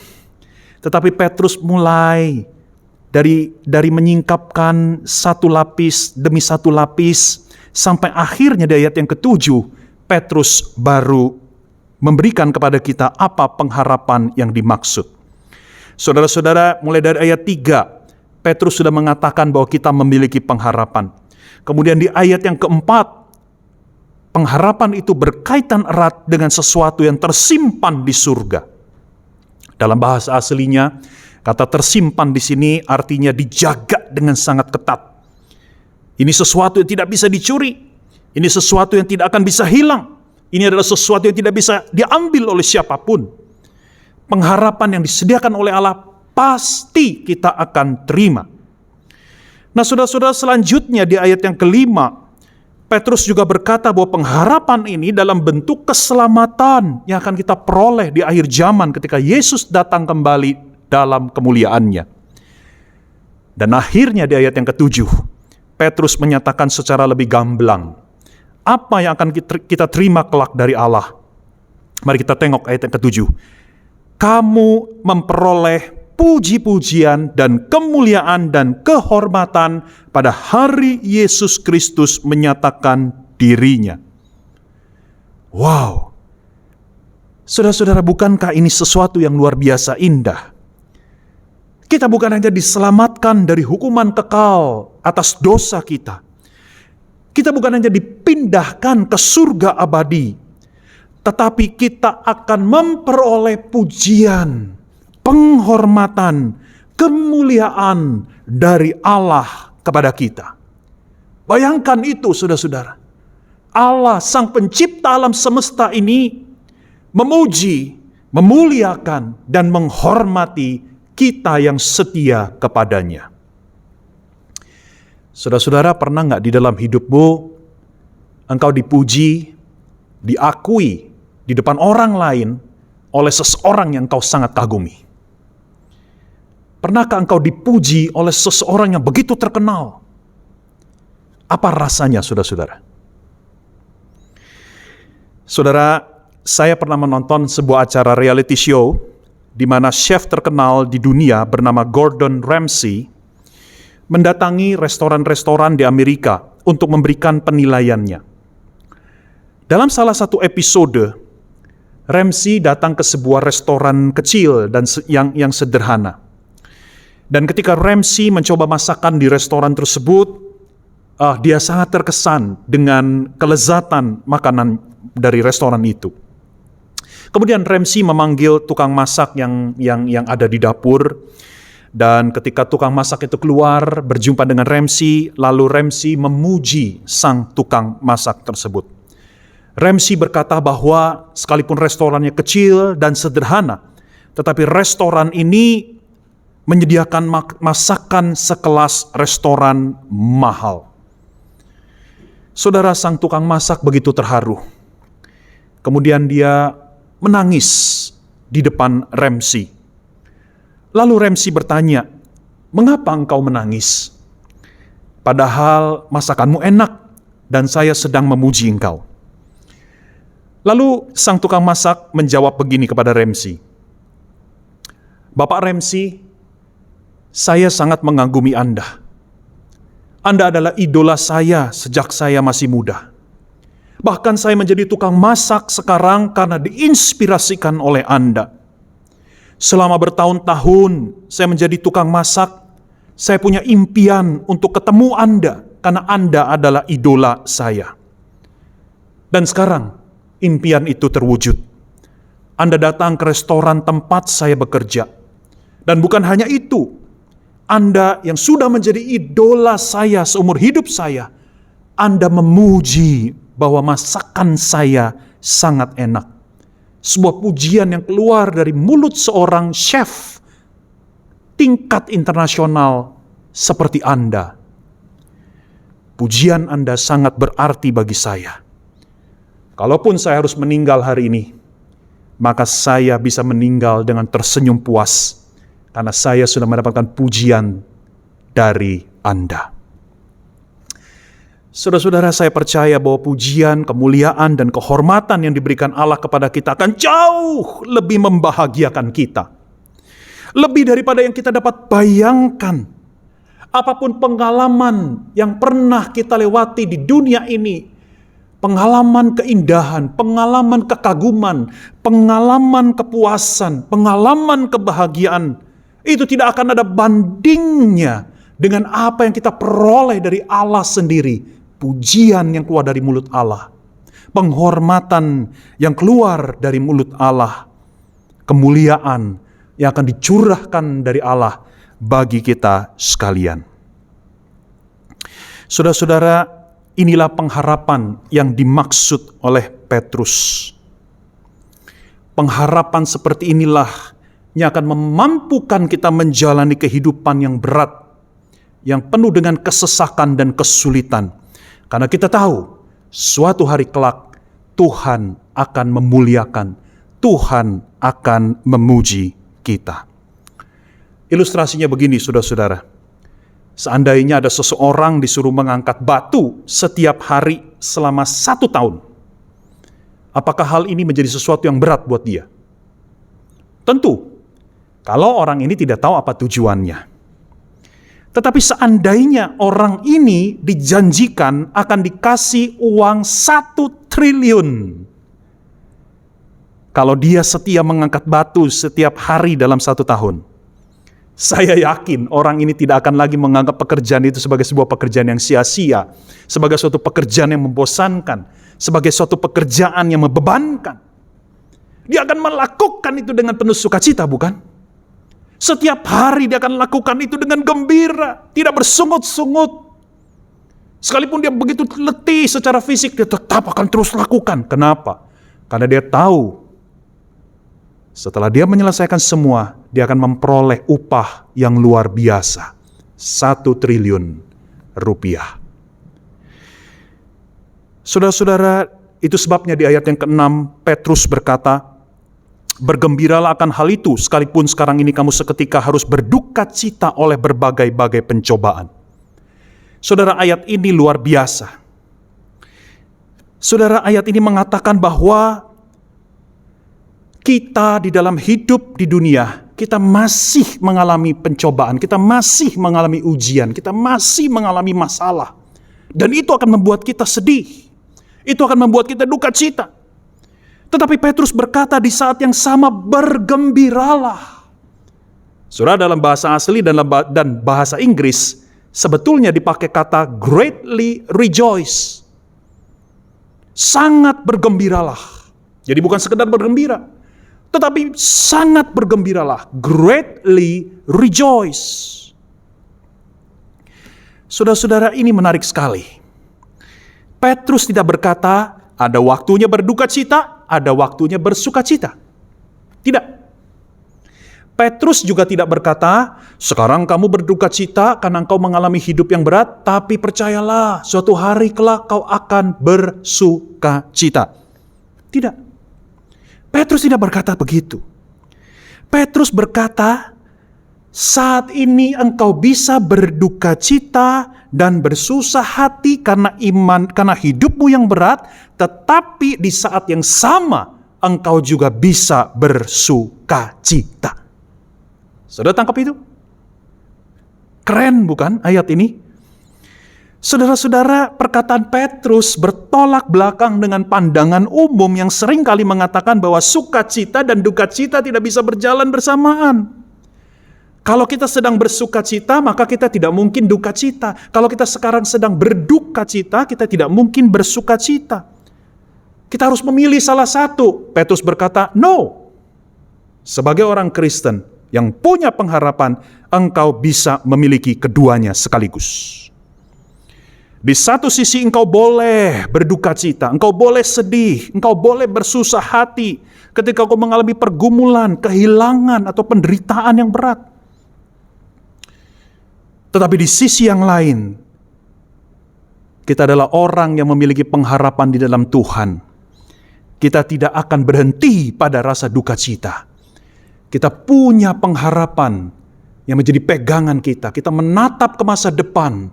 C: Tetapi Petrus mulai dari menyingkapkan satu lapis demi satu lapis, sampai akhirnya di ayat yang ke-7, Petrus baru memberikan kepada kita apa pengharapan yang dimaksud. Saudara-saudara, mulai dari ayat 3, Petrus sudah mengatakan bahwa kita memiliki pengharapan. Kemudian di ayat yang keempat, pengharapan itu berkaitan erat dengan sesuatu yang tersimpan di surga. Dalam bahasa aslinya, kata tersimpan di sini artinya dijaga dengan sangat ketat. Ini sesuatu yang tidak bisa dicuri. Ini sesuatu yang tidak akan bisa hilang. Ini adalah sesuatu yang tidak bisa diambil oleh siapapun. Pengharapan yang disediakan oleh Allah pasti kita akan terima. Nah, saudara-saudara, selanjutnya di ayat yang kelima, Petrus juga berkata bahwa pengharapan ini dalam bentuk keselamatan yang akan kita peroleh di akhir zaman ketika Yesus datang kembali dalam kemuliaannya. Dan akhirnya di ayat yang ke-7, Petrus menyatakan secara lebih gamblang apa yang akan kita terima kelak dari Allah. Mari kita tengok ayat yang ke-7. Kamu memperoleh puji-pujian dan kemuliaan dan kehormatan pada hari Yesus Kristus menyatakan dirinya. Wow. Saudara-saudara, bukankah ini sesuatu yang luar biasa indah? Kita bukan hanya diselamatkan dari hukuman kekal atas dosa kita. Kita bukan hanya dipindahkan ke surga abadi, tetapi kita akan memperoleh pujian, penghormatan, kemuliaan dari Allah kepada kita. Bayangkan itu, saudara-saudara. Allah, sang pencipta alam semesta ini, memuji, memuliakan, dan menghormati kita yang setia kepadanya. Saudara-saudara, pernah nggak di dalam hidupmu engkau dipuji, diakui di depan orang lain oleh seseorang yang engkau sangat kagumi? Pernahkah engkau dipuji oleh seseorang yang begitu terkenal? Apa rasanya, saudara-saudara? Saudara, saya pernah menonton sebuah acara reality show di mana chef terkenal di dunia bernama Gordon Ramsay mendatangi restoran-restoran di Amerika untuk memberikan penilaiannya. Dalam salah satu episode, Ramsay datang ke sebuah restoran kecil dan yang sederhana. Dan ketika Ramsay mencoba masakan di restoran tersebut, dia sangat terkesan dengan kelezatan makanan dari restoran itu. Kemudian Ramsay memanggil tukang masak yang ada di dapur. Dan ketika tukang masak itu keluar berjumpa dengan Ramsay, lalu Ramsay memuji sang tukang masak tersebut. Ramsay berkata bahwa sekalipun restorannya kecil dan sederhana, tetapi restoran ini menyediakan masakan sekelas restoran mahal. Saudara, sang tukang masak begitu terharu. Kemudian dia menangis di depan Ramsay. Lalu Ramsay bertanya, "Mengapa engkau menangis? Padahal masakanmu enak dan saya sedang memuji engkau." Lalu sang tukang masak menjawab begini kepada Ramsay, "Bapak Ramsay, saya sangat mengagumi Anda. Anda adalah idola saya sejak saya masih muda. Bahkan saya menjadi tukang masak sekarang karena diinspirasikan oleh Anda. Selama bertahun-tahun saya menjadi tukang masak, saya punya impian untuk ketemu Anda karena Anda adalah idola saya. Dan sekarang impian itu terwujud. Anda datang ke restoran tempat saya bekerja. Dan bukan hanya itu, Anda yang sudah menjadi idola saya seumur hidup saya, Anda memuji bahwa masakan saya sangat enak. Sebuah pujian yang keluar dari mulut seorang chef tingkat internasional seperti Anda." pujian Anda sangat berarti bagi saya. Kalaupun saya harus meninggal hari ini, maka saya bisa meninggal dengan tersenyum puas, karena saya sudah mendapatkan pujian dari Anda. Saudara-saudara, saya percaya bahwa pujian, kemuliaan, dan kehormatan yang diberikan Allah kepada kita akan jauh lebih membahagiakan kita. Lebih daripada yang kita dapat bayangkan. Apapun pengalaman yang pernah kita lewati di dunia ini, pengalaman keindahan, pengalaman kekaguman, pengalaman kepuasan, pengalaman kebahagiaan, itu tidak akan ada bandingnya dengan apa yang kita peroleh dari Allah sendiri. Pujian yang keluar dari mulut Allah, penghormatan yang keluar dari mulut Allah, kemuliaan yang akan dicurahkan dari Allah bagi kita sekalian. Saudara-saudara, inilah pengharapan yang dimaksud oleh Petrus. Pengharapan seperti inilah yang akan memampukan kita menjalani kehidupan yang berat, yang penuh dengan kesesakan dan kesulitan. Karena kita tahu, suatu hari kelak Tuhan akan memuliakan, Tuhan akan memuji kita. Ilustrasinya begini, saudara-saudara. Seandainya ada seseorang disuruh mengangkat batu setiap hari selama 1 tahun. Apakah hal ini menjadi sesuatu yang berat buat dia? Tentu, kalau orang ini tidak tahu apa tujuannya. Tetapi seandainya orang ini dijanjikan akan dikasih uang 1 triliun. Kalau dia setia mengangkat batu setiap hari dalam 1 tahun. Saya yakin orang ini tidak akan lagi menganggap pekerjaan itu sebagai sebuah pekerjaan yang sia-sia. Sebagai suatu pekerjaan yang membosankan. Sebagai suatu pekerjaan yang membebankan. Dia akan melakukan itu dengan penuh sukacita, bukan? Setiap hari dia akan lakukan itu dengan gembira, tidak bersungut-sungut. Sekalipun dia begitu letih secara fisik, dia tetap akan terus lakukan. Kenapa? Karena dia tahu, setelah dia menyelesaikan semua, dia akan memperoleh upah yang luar biasa. 1 triliun rupiah. Saudara-saudara, itu sebabnya di ayat yang ke-6, Petrus berkata, bergembiralah akan hal itu, sekalipun sekarang ini kamu seketika harus berduka cita oleh berbagai-bagai pencobaan. Saudara, ayat ini luar biasa. Saudara, ayat ini mengatakan bahwa kita di dalam hidup di dunia, kita masih mengalami pencobaan, kita masih mengalami ujian, kita masih mengalami masalah. Dan itu akan membuat kita sedih. Itu akan membuat kita duka cita. Tetapi Petrus berkata di saat yang sama, bergembiralah. Saudara, dalam bahasa asli dan bahasa Inggris sebetulnya dipakai kata greatly rejoice. Sangat bergembiralah. Jadi bukan sekedar bergembira, tetapi sangat bergembiralah. Greatly rejoice. Saudara-saudara, ini menarik sekali. Petrus tidak berkata ada waktunya berduka cita, ada waktunya bersuka cita. Tidak. Petrus juga tidak berkata, sekarang kamu berduka cita karena engkau mengalami hidup yang berat, tapi percayalah, suatu hari kelak kau akan bersuka cita. Tidak. Petrus tidak berkata begitu. Petrus berkata, saat ini engkau bisa berduka cita dan bersusah hati karena iman, karena hidupmu yang berat, tetapi di saat yang sama engkau juga bisa bersuka cita. Saudara tangkap itu? Keren bukan ayat ini? Saudara-saudara, perkataan Petrus bertolak belakang dengan pandangan umum yang sering kali mengatakan bahwa sukacita dan duka cita tidak bisa berjalan bersamaan. Kalau kita sedang bersuka cita, maka kita tidak mungkin duka cita. Kalau kita sekarang sedang berduka cita, kita tidak mungkin bersuka cita. Kita harus memilih salah satu. Petrus berkata, no. Sebagai orang Kristen yang punya pengharapan, engkau bisa memiliki keduanya sekaligus. Di satu sisi engkau boleh berduka cita, engkau boleh sedih, engkau boleh bersusah hati ketika engkau mengalami pergumulan, kehilangan, atau penderitaan yang berat. Tetapi di sisi yang lain, kita adalah orang yang memiliki pengharapan di dalam Tuhan, kita tidak akan berhenti pada rasa duka cita. Kita punya pengharapan yang menjadi pegangan kita. Kita menatap ke masa depan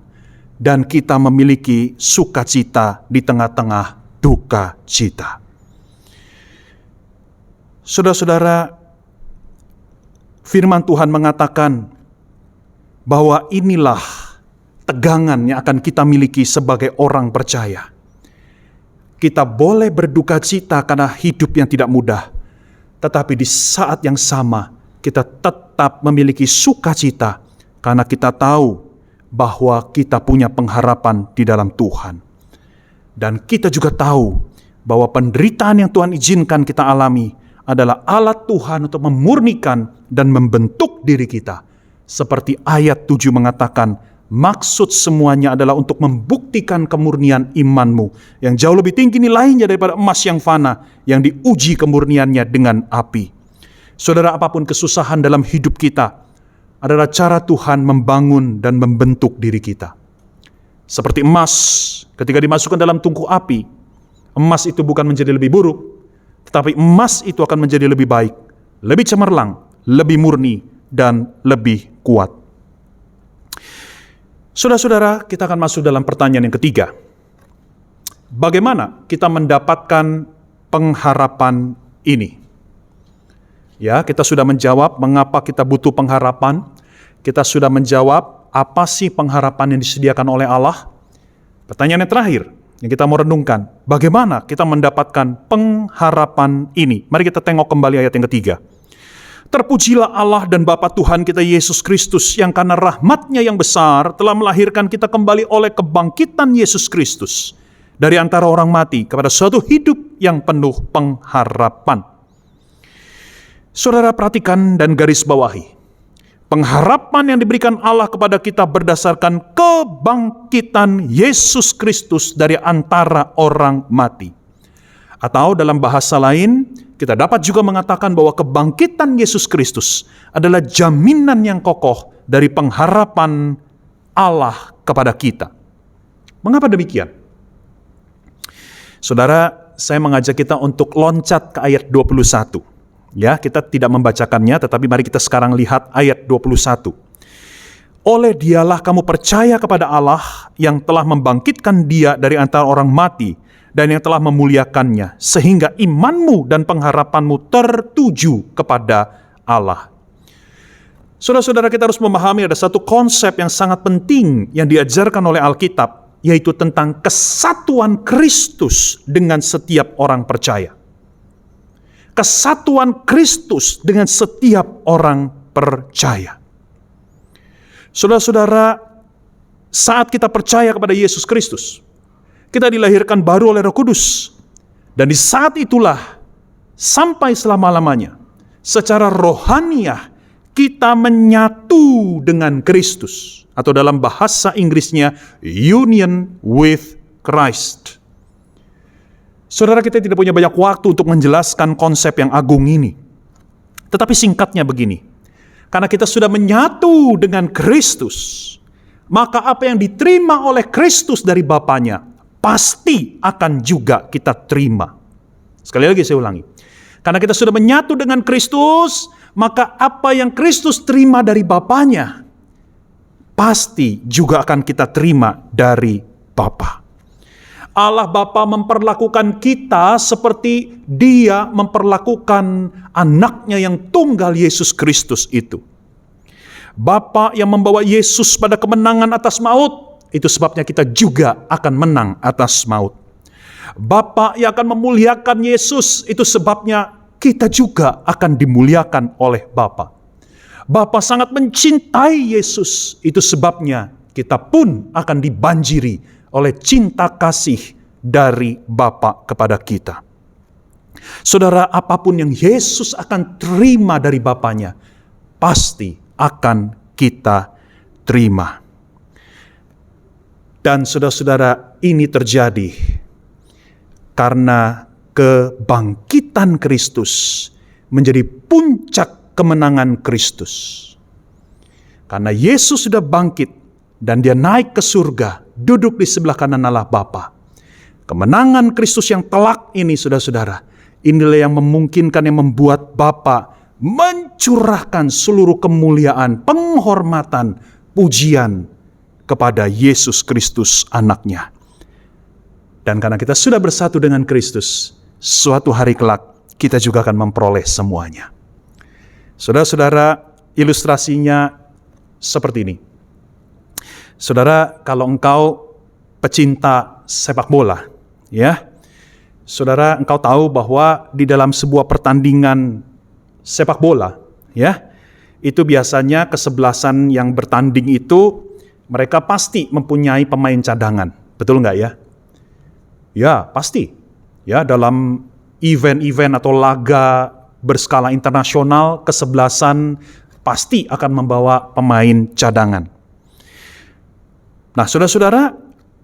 C: dan kita memiliki sukacita di tengah-tengah duka cita. Saudara-saudara, firman Tuhan mengatakan bahwa inilah tegangan yang akan kita miliki sebagai orang percaya. Kita boleh berduka cita karena hidup yang tidak mudah, tetapi di saat yang sama kita tetap memiliki sukacita karena kita tahu bahwa kita punya pengharapan di dalam Tuhan. Dan kita juga tahu bahwa penderitaan yang Tuhan izinkan kita alami adalah alat Tuhan untuk memurnikan dan membentuk diri kita. Seperti ayat 7 mengatakan, maksud semuanya adalah untuk membuktikan kemurnian imanmu yang jauh lebih tinggi nilainya daripada emas yang fana yang diuji kemurniannya dengan api. Saudara, apapun kesusahan dalam hidup kita adalah cara Tuhan membangun dan membentuk diri kita. Seperti emas, ketika dimasukkan dalam tungku api, emas itu bukan menjadi lebih buruk, tetapi emas itu akan menjadi lebih baik, lebih cemerlang, lebih murni, dan lebih kuat. Saudara-saudara, kita akan masuk dalam pertanyaan yang ketiga. Bagaimana kita mendapatkan pengharapan ini? Ya, kita sudah menjawab mengapa kita butuh pengharapan. Kita sudah menjawab apa sih pengharapan yang disediakan oleh Allah. Pertanyaan yang terakhir yang kita mau renungkan, bagaimana kita mendapatkan pengharapan ini? Mari kita tengok kembali ayat yang ketiga. Terpujilah Allah dan Bapa Tuhan kita Yesus Kristus yang karena rahmat-Nya yang besar telah melahirkan kita kembali oleh kebangkitan Yesus Kristus dari antara orang mati kepada suatu hidup yang penuh pengharapan. Saudara, perhatikan dan garis bawahi. Pengharapan yang diberikan Allah kepada kita berdasarkan kebangkitan Yesus Kristus dari antara orang mati. Atau dalam bahasa lain, kita dapat juga mengatakan bahwa kebangkitan Yesus Kristus adalah jaminan yang kokoh dari pengharapan Allah kepada kita. Mengapa demikian? Saudara, saya mengajak kita untuk loncat ke ayat 21. Ya, kita tidak membacakannya, tetapi mari kita sekarang lihat ayat 21. Oleh Dialah kamu percaya kepada Allah yang telah membangkitkan Dia dari antara orang mati dan yang telah memuliakannya, sehingga imanmu dan pengharapanmu tertuju kepada Allah. Saudara-saudara, kita harus memahami ada satu konsep yang sangat penting yang diajarkan oleh Alkitab, yaitu tentang kesatuan Kristus dengan setiap orang percaya. Kesatuan Kristus dengan setiap orang percaya. Saudara-saudara, saat kita percaya kepada Yesus Kristus, kita dilahirkan baru oleh Roh Kudus. Dan di saat itulah, sampai selama-lamanya, secara rohaniah, kita menyatu dengan Kristus. Atau dalam bahasa Inggrisnya, union with Christ. Saudara, kita tidak punya banyak waktu untuk menjelaskan konsep yang agung ini. Tetapi singkatnya begini, karena kita sudah menyatu dengan Kristus, maka apa yang diterima oleh Kristus dari Bapanya, pasti akan juga kita terima. Sekali lagi saya ulangi, karena kita sudah menyatu dengan Kristus, maka apa yang Kristus terima dari Bapanya, pasti juga akan kita terima dari Bapa. Allah Bapa memperlakukan kita seperti Dia memperlakukan anaknya yang tunggal Yesus Kristus itu. Bapa yang membawa Yesus pada kemenangan atas maut, itu sebabnya kita juga akan menang atas maut. Bapa yang akan memuliakan Yesus, itu sebabnya kita juga akan dimuliakan oleh Bapa. Bapa sangat mencintai Yesus, itu sebabnya kita pun akan dibanjiri oleh cinta kasih dari Bapa kepada kita. Saudara, apapun yang Yesus akan terima dari Bapanya, pasti akan kita terima. Dan saudara-saudara, ini terjadi karena kebangkitan Kristus menjadi puncak kemenangan Kristus. Karena Yesus sudah bangkit dan Dia naik ke surga, duduk di sebelah kanan Allah Bapa. Kemenangan Kristus yang telak ini, saudara-saudara, inilah yang memungkinkan, yang membuat Bapa mencurahkan seluruh kemuliaan, penghormatan, pujian kepada Yesus Kristus anaknya. Dan karena kita sudah bersatu dengan Kristus, suatu hari kelak kita juga akan memperoleh semuanya. Saudara-saudara, ilustrasinya seperti ini. Saudara, kalau engkau pecinta sepak bola, ya, saudara, engkau tahu bahwa di dalam sebuah pertandingan sepak bola, ya, itu biasanya kesebelasan yang bertanding itu mereka pasti mempunyai pemain cadangan, betul nggak ya? Ya, pasti. Ya, dalam event-event atau laga berskala internasional, kesebelasan pasti akan membawa pemain cadangan. Nah, saudara-saudara,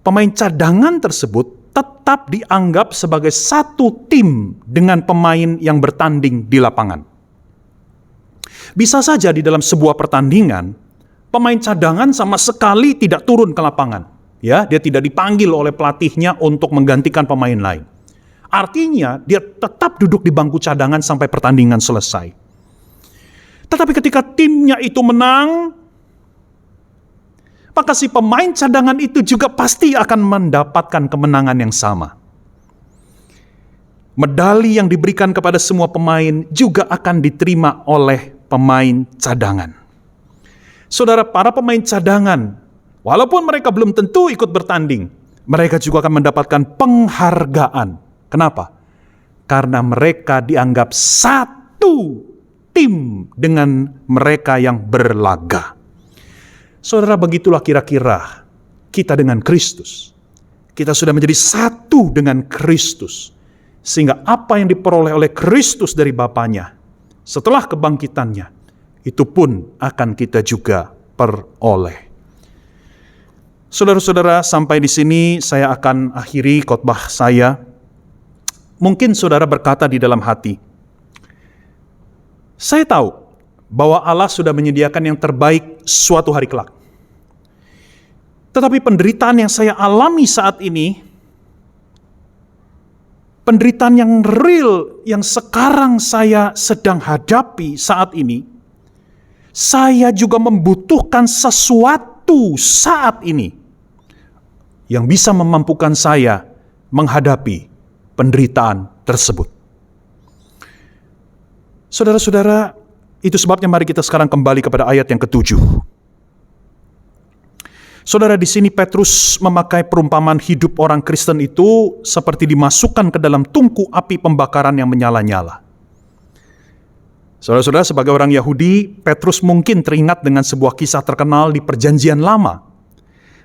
C: pemain cadangan tersebut tetap dianggap sebagai satu tim dengan pemain yang bertanding di lapangan. Bisa saja di dalam sebuah pertandingan, pemain cadangan sama sekali tidak turun ke lapangan. Ya, dia tidak dipanggil oleh pelatihnya untuk menggantikan pemain lain. Artinya, dia tetap duduk di bangku cadangan sampai pertandingan selesai. Tetapi ketika timnya itu menang, maka si pemain cadangan itu juga pasti akan mendapatkan kemenangan yang sama. Medali yang diberikan kepada semua pemain juga akan diterima oleh pemain cadangan. Saudara, para pemain cadangan, walaupun mereka belum tentu ikut bertanding, mereka juga akan mendapatkan penghargaan. Kenapa? Karena mereka dianggap satu tim dengan mereka yang berlaga. Saudara, begitulah kira-kira kita dengan Kristus. Kita sudah menjadi satu dengan Kristus. Sehingga apa yang diperoleh oleh Kristus dari Bapanya setelah kebangkitannya, itu pun akan kita juga peroleh. Saudara-saudara, sampai di sini saya akan akhiri khotbah saya. Mungkin saudara berkata di dalam hati, saya tahu bahwa Allah sudah menyediakan yang terbaik suatu hari kelak. Tetapi penderitaan yang saya alami saat ini, penderitaan yang real yang sekarang saya sedang hadapi saat ini, saya juga membutuhkan sesuatu saat ini yang bisa memampukan saya menghadapi penderitaan tersebut. Saudara-saudara, itu sebabnya mari kita sekarang kembali kepada ayat yang ke-7. Saudara, di sini Petrus memakai perumpamaan hidup orang Kristen itu seperti dimasukkan ke dalam tungku api pembakaran yang menyala-nyala. Saudara-saudara, sebagai orang Yahudi, Petrus mungkin teringat dengan sebuah kisah terkenal di Perjanjian Lama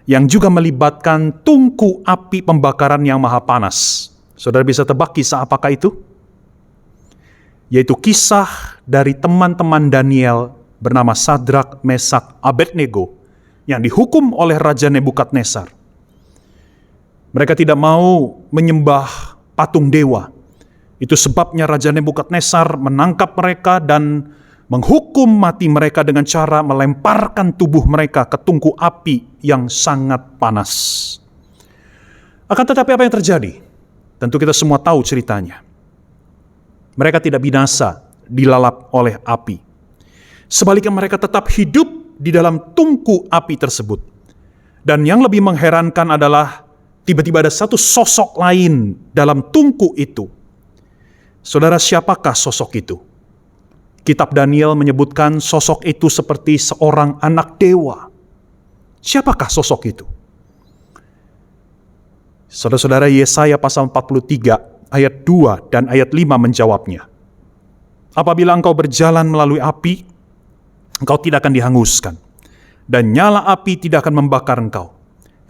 C: yang juga melibatkan tungku api pembakaran yang maha panas. Saudara bisa tebak kisah apakah itu? Yaitu kisah dari teman-teman Daniel bernama Sadrak, Mesak, Abednego yang dihukum oleh Raja Nebukadnezar. Mereka tidak mau menyembah patung dewa. Itu sebabnya Raja Nebukadnezar menangkap mereka dan menghukum mati mereka dengan cara melemparkan tubuh mereka ke tungku api yang sangat panas. Akan tetapi apa yang terjadi? Tentu kita semua tahu ceritanya. Mereka tidak binasa dilalap oleh api. Sebaliknya mereka tetap hidup di dalam tungku api tersebut. Dan yang lebih mengherankan adalah tiba-tiba ada satu sosok lain dalam tungku itu. Saudara, siapakah sosok itu? Kitab Daniel menyebutkan sosok itu seperti seorang anak dewa. Siapakah sosok itu? Saudara-saudara, Yesaya pasal 43 ayat 2 dan ayat 5 menjawabnya. Apabila engkau berjalan melalui api, engkau tidak akan dihanguskan, dan nyala api tidak akan membakar engkau.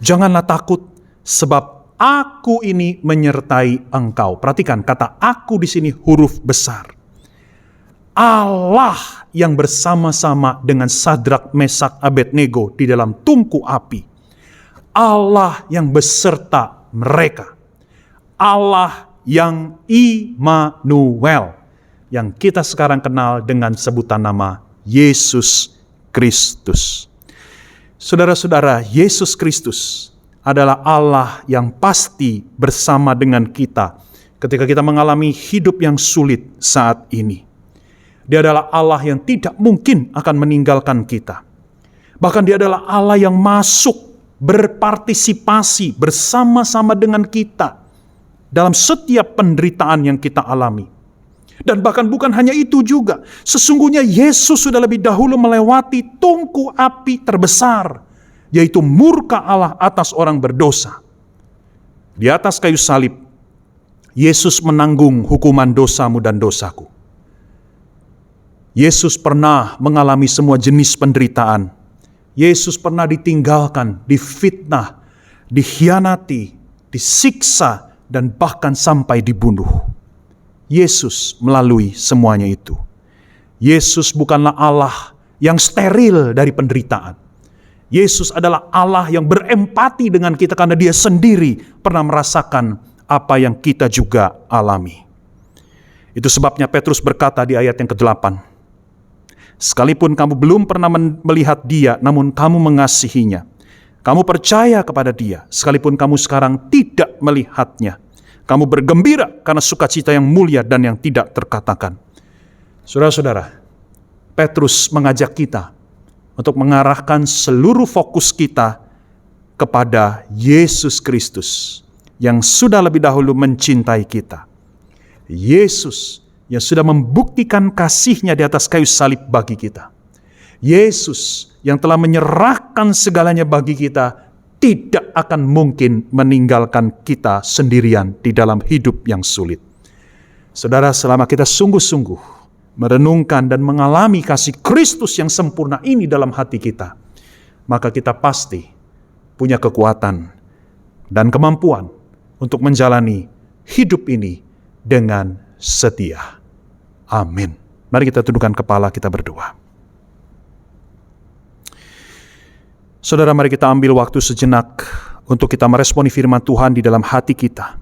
C: Janganlah takut, sebab aku ini menyertai engkau. Perhatikan kata aku di sini huruf besar. Allah yang bersama-sama dengan Sadrak, Mesak, Abednego di dalam tungku api. Allah yang beserta mereka. Allah yang Immanuel, yang kita sekarang kenal dengan sebutan nama Yesus Kristus. Saudara-saudara, Yesus Kristus adalah Allah yang pasti bersama dengan kita ketika kita mengalami hidup yang sulit saat ini. Dia adalah Allah yang tidak mungkin akan meninggalkan kita. Bahkan Dia adalah Allah yang masuk berpartisipasi bersama-sama dengan kita dalam setiap penderitaan yang kita alami. Dan bahkan bukan hanya itu juga, sesungguhnya Yesus sudah lebih dahulu melewati tungku api terbesar, yaitu murka Allah atas orang berdosa. Di atas kayu salib, Yesus menanggung hukuman dosamu dan dosaku. Yesus pernah mengalami semua jenis penderitaan. Yesus pernah ditinggalkan, difitnah, dikhianati, disiksa, dan bahkan sampai dibunuh. Yesus melalui semuanya itu. Yesus bukanlah Allah yang steril dari penderitaan. Yesus adalah Allah yang berempati dengan kita karena Dia sendiri pernah merasakan apa yang kita juga alami. Itu sebabnya Petrus berkata di ayat yang ke-8, sekalipun kamu belum pernah melihat Dia, namun kamu mengasihinya. Kamu percaya kepada Dia, sekalipun kamu sekarang tidak melihatnya. Kamu bergembira karena sukacita yang mulia dan yang tidak terkatakan. Saudara-saudara, Petrus mengajak kita untuk mengarahkan seluruh fokus kita kepada Yesus Kristus yang sudah lebih dahulu mencintai kita. Yesus yang sudah membuktikan kasih-Nya di atas kayu salib bagi kita. Yesus yang telah menyerahkan segalanya bagi kita, tidak akan mungkin meninggalkan kita sendirian di dalam hidup yang sulit. Saudara, selama kita sungguh-sungguh merenungkan dan mengalami kasih Kristus yang sempurna ini dalam hati kita, maka kita pasti punya kekuatan dan kemampuan untuk menjalani hidup ini dengan setia. Amin. Mari kita tundukkan kepala, kita berdoa. Saudara, mari kita ambil waktu sejenak untuk kita meresponi firman Tuhan di dalam hati kita.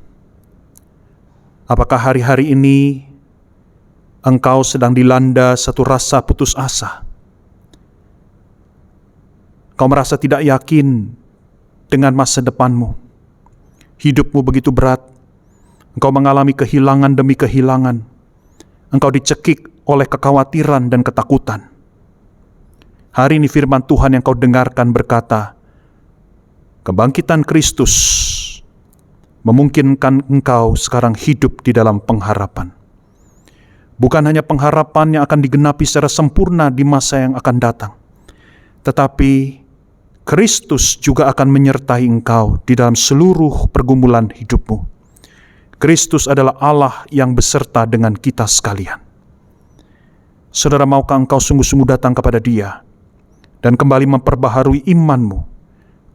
C: Apakah hari-hari ini engkau sedang dilanda satu rasa putus asa? Kau merasa tidak yakin dengan masa depanmu. Hidupmu begitu berat. Engkau mengalami kehilangan demi kehilangan. Engkau dicekik oleh kekhawatiran dan ketakutan. Hari ini firman Tuhan yang kau dengarkan berkata, kebangkitan Kristus memungkinkan engkau sekarang hidup di dalam pengharapan. Bukan hanya pengharapan yang akan digenapi secara sempurna di masa yang akan datang, tetapi Kristus juga akan menyertai engkau di dalam seluruh pergumulan hidupmu. Kristus adalah Allah yang beserta dengan kita sekalian. Saudara, maukah engkau sungguh-sungguh datang kepada Dia dan kembali memperbaharui imanmu,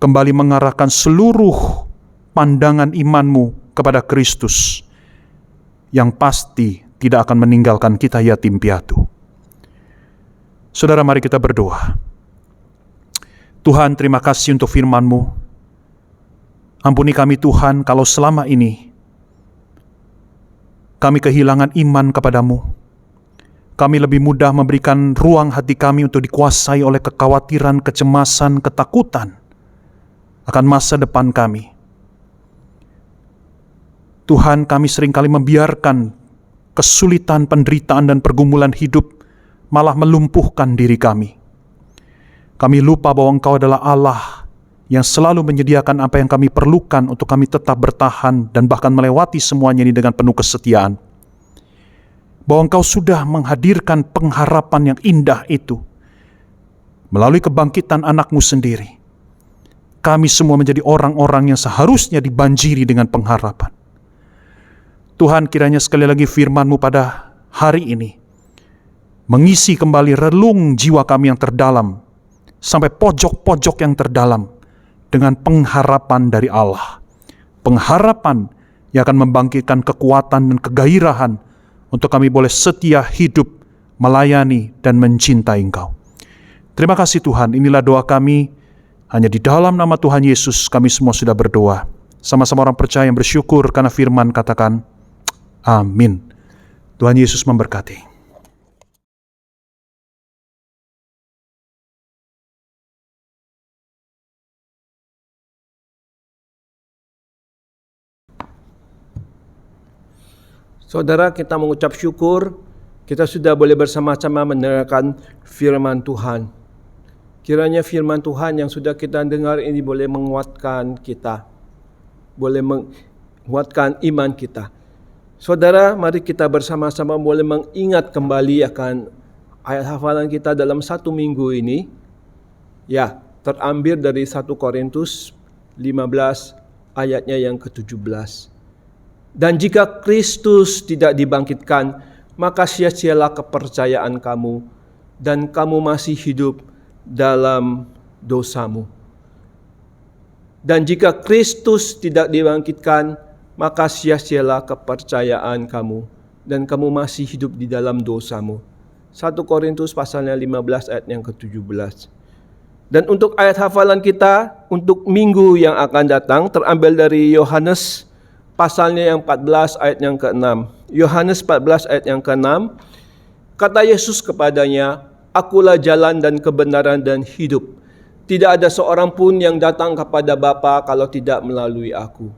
C: kembali mengarahkan seluruh pandangan imanmu kepada Kristus, yang pasti tidak akan meninggalkan kita yatim piatu. Saudara, mari kita berdoa. Tuhan, terima kasih untuk firman-Mu. Ampuni kami Tuhan, kalau selama ini kami kehilangan iman kepadamu. Kami lebih mudah memberikan ruang hati kami untuk dikuasai oleh kekhawatiran, kecemasan, ketakutan akan masa depan kami. Tuhan, kami seringkali membiarkan kesulitan, penderitaan, dan pergumulan hidup malah melumpuhkan diri kami. Kami lupa bahwa Engkau adalah Allah yang selalu menyediakan apa yang kami perlukan untuk kami tetap bertahan dan bahkan melewati semuanya ini dengan penuh kesetiaan. Bahwa Engkau sudah menghadirkan pengharapan yang indah itu melalui kebangkitan anak-Mu sendiri. Kami semua menjadi orang-orang yang seharusnya dibanjiri dengan pengharapan. Tuhan, kiranya sekali lagi firman-Mu pada hari ini mengisi kembali relung jiwa kami yang terdalam sampai pojok-pojok yang terdalam dengan pengharapan dari Allah. Pengharapan yang akan membangkitkan kekuatan dan kegairahan untuk kami boleh setia hidup, melayani, dan mencintai Engkau. Terima kasih Tuhan, inilah doa kami. Hanya di dalam nama Tuhan Yesus kami semua sudah berdoa. Sama-sama orang percaya yang bersyukur karena firman katakan, amin. Tuhan Yesus memberkati.
A: Saudara, kita mengucap syukur, kita sudah boleh bersama-sama mendengarkan firman Tuhan. Kiranya firman Tuhan yang sudah kita dengar ini boleh menguatkan kita, boleh menguatkan iman kita. Saudara, mari kita bersama-sama boleh mengingat kembali akan ayat hafalan kita dalam satu minggu ini. Ya, terambil dari 1 Korintus 15 ayatnya yang ke-17. Dan jika Kristus tidak dibangkitkan, maka sia-sialah kepercayaan kamu, dan kamu masih hidup dalam dosamu. Dan jika Kristus tidak dibangkitkan, maka sia-sialah kepercayaan kamu, dan kamu masih hidup di dalam dosamu. 1 Korintus pasalnya 15 ayat yang ke-17. Dan untuk ayat hafalan kita untuk minggu yang akan datang terambil dari Yohanes pasalnya yang 14 ayat yang ke-6. Yohanes 14 ayat yang ke-6. Kata Yesus kepadanya, "Akulah jalan dan kebenaran dan hidup. Tidak ada seorang pun yang datang kepada Bapa kalau tidak melalui aku."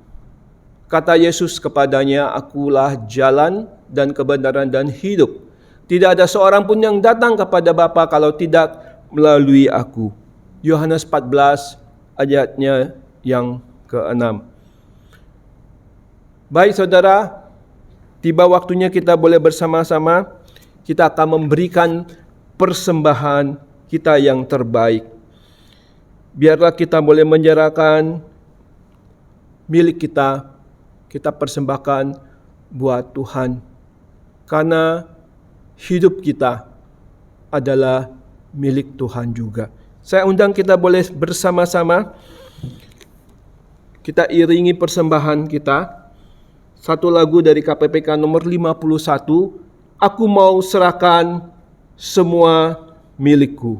A: Kata Yesus kepadanya, "Akulah jalan dan kebenaran dan hidup. Tidak ada seorang pun yang datang kepada Bapa kalau tidak melalui aku." Yohanes 14 ayatnya yang ke-6. Baik saudara, tiba waktunya kita boleh bersama-sama, kita akan memberikan persembahan kita yang terbaik. Biarlah kita boleh menyerahkan milik kita persembahkan buat Tuhan. Karena hidup kita adalah milik Tuhan juga. Saya undang kita boleh bersama-sama, kita iringi persembahan kita. Satu lagu dari KPPK nomor 51, "Aku mau serahkan semua milikku."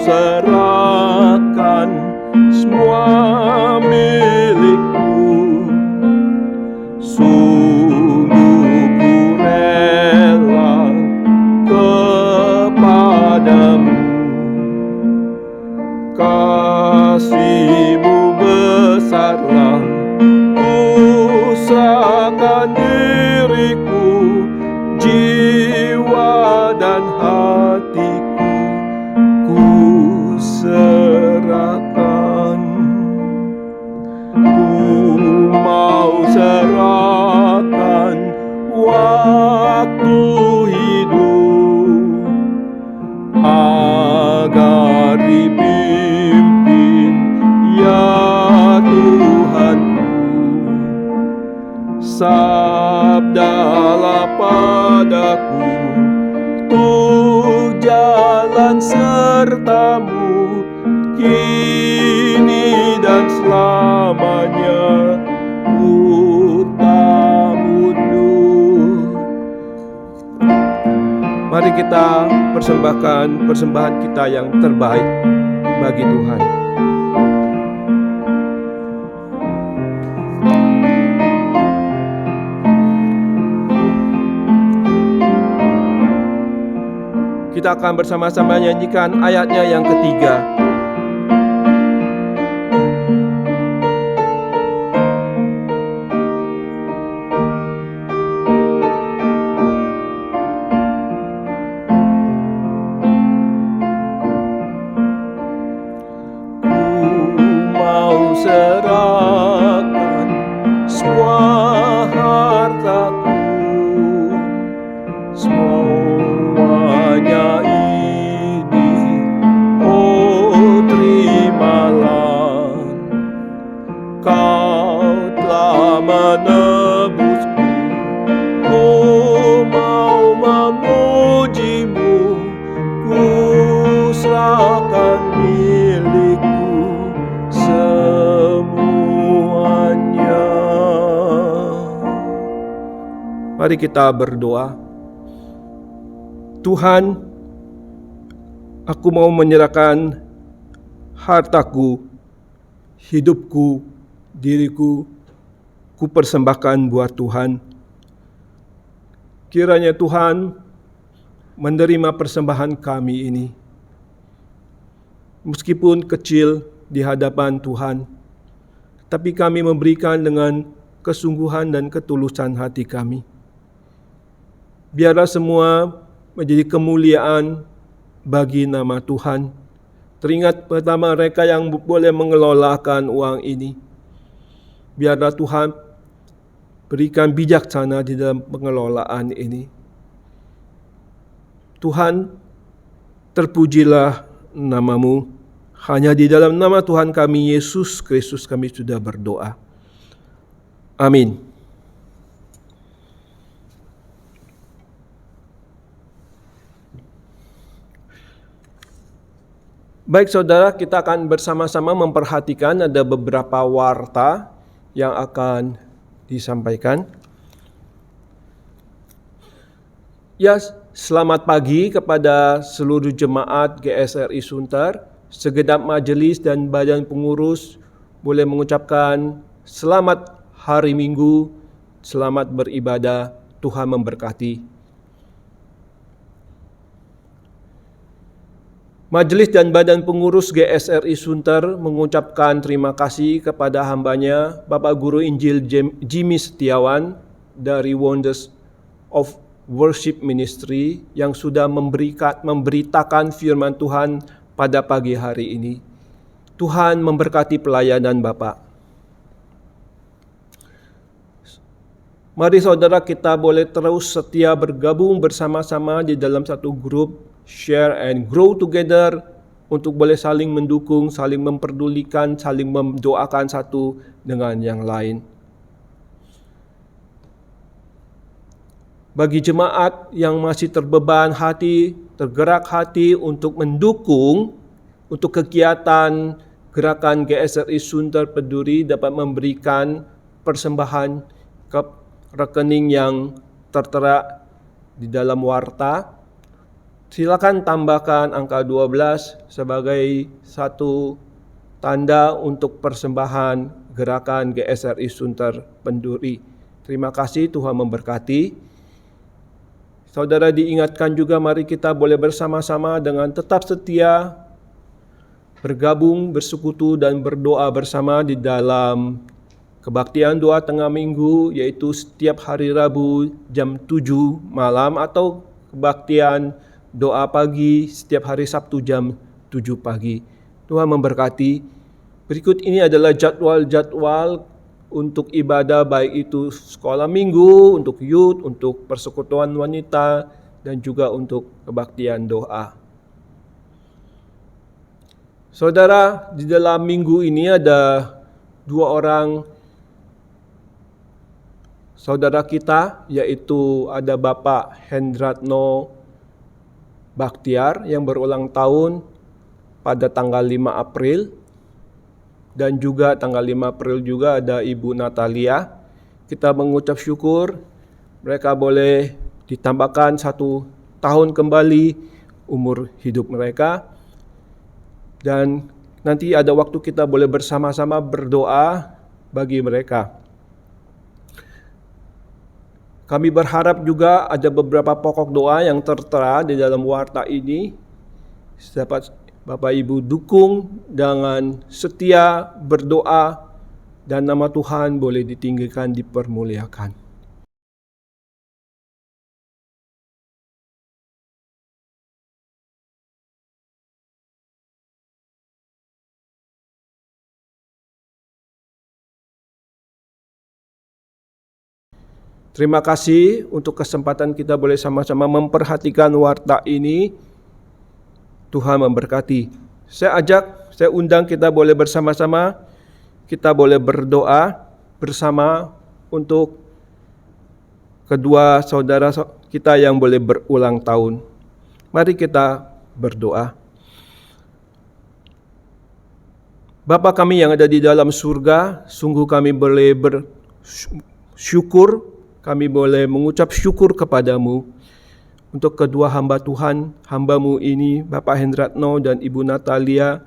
A: Serahkan semua milikku, sungguh ku rela kepadamu. Kasih-Mu besarlah, ku serahkan diriku, jiwa dan hatiku serahkan. Ku mau serahkan waktu hidup agar dipimpin ya Tuhanku. Sabdalah padaku untuk jalan sertamu kini dan selamanya, ku tak mundur. Mari kita persembahkan persembahan kita yang terbaik bagi Tuhan. Kita akan bersama-sama nyanyikan ayatnya yang ketiga. Serahkan semua hartaku, semuanya ini, oh terimalah. Kau telah menebusku, ku mau memuji-Mu, ku serahkan milikku semuanya. Mari kita berdoa. Tuhan, aku mau menyerahkan hartaku, hidupku, diriku, ku persembahkan buat Tuhan. kiranya Tuhan menerima persembahan kami ini. Meskipun kecil di hadapan Tuhan, tapi kami memberikan dengan kesungguhan dan ketulusan hati kami. Biarlah semua menjadi kemuliaan bagi nama Tuhan. Teringat pertama mereka yang boleh mengelolakan uang ini. Biarlah Tuhan berikan bijaksana di dalam pengelolaan ini. Tuhan, terpujilah nama-Mu. Hanya di dalam nama Tuhan kami, Yesus Kristus, kami sudah berdoa. Amin. Baik saudara, kita akan bersama-sama memperhatikan ada beberapa warta yang akan disampaikan. Ya, selamat pagi kepada seluruh jemaat GSRI Sunter. Segenap majelis dan badan pengurus boleh mengucapkan selamat hari Minggu, selamat beribadah, Tuhan memberkati. Majelis dan badan pengurus GSRI Sunter mengucapkan terima kasih kepada hambanya Bapak Guru Injil Jimmy Setiawan dari Wonders of Worship Ministry yang sudah memberitakan firman Tuhan pada pagi hari ini. Tuhan memberkati pelayanan Bapak. Mari saudara, kita boleh terus setia bergabung bersama-sama di dalam satu grup, share and grow together, untuk boleh saling mendukung, saling memperdulikan, saling mendoakan satu dengan yang lain. Bagi jemaat yang masih terbeban hati, tergerak hati untuk mendukung untuk kegiatan gerakan GSRI Sunter Peduri, dapat memberikan persembahan ke rekening yang tertera di dalam warta. Silakan tambahkan angka 12 sebagai satu tanda untuk persembahan gerakan GSRI Sunter Peduri. Terima kasih, Tuhan memberkati. Saudara, diingatkan juga, mari kita boleh bersama-sama dengan tetap setia bergabung, bersekutu dan berdoa bersama di dalam kebaktian doa tengah minggu, yaitu setiap hari Rabu jam 7 malam, atau kebaktian doa pagi setiap hari Sabtu jam 7 pagi. Tuhan memberkati. Berikut ini adalah jadwal-jadwal untuk ibadah, baik itu sekolah minggu, untuk youth, untuk persekutuan wanita, dan juga untuk kebaktian doa. Saudara, di dalam minggu ini ada 2 orang saudara kita, yaitu ada Bapak Hendratno Bakhtiar yang berulang tahun pada tanggal 5 April, dan juga tanggal 5 April juga ada Ibu Natalia. Kita mengucap syukur mereka boleh ditambahkan 1 tahun kembali umur hidup mereka, dan nanti ada waktu kita boleh bersama-sama berdoa bagi mereka. Kami berharap juga ada beberapa pokok doa yang tertera di dalam warta ini dapat Bapak Ibu dukung dengan setia berdoa, dan nama Tuhan boleh ditinggikan, dipermuliakan. Terima kasih untuk kesempatan kita boleh sama-sama memperhatikan warta ini. Tuhan memberkati. Saya undang kita boleh bersama-sama, kita boleh berdoa bersama untuk kedua saudara kita yang boleh berulang tahun. Mari kita berdoa. Bapa kami yang ada di dalam surga, sungguh kami boleh bersyukur, kami boleh mengucap syukur kepadamu untuk kedua hamba Tuhan, hamba-Mu ini, Bapak Hendratno dan Ibu Natalia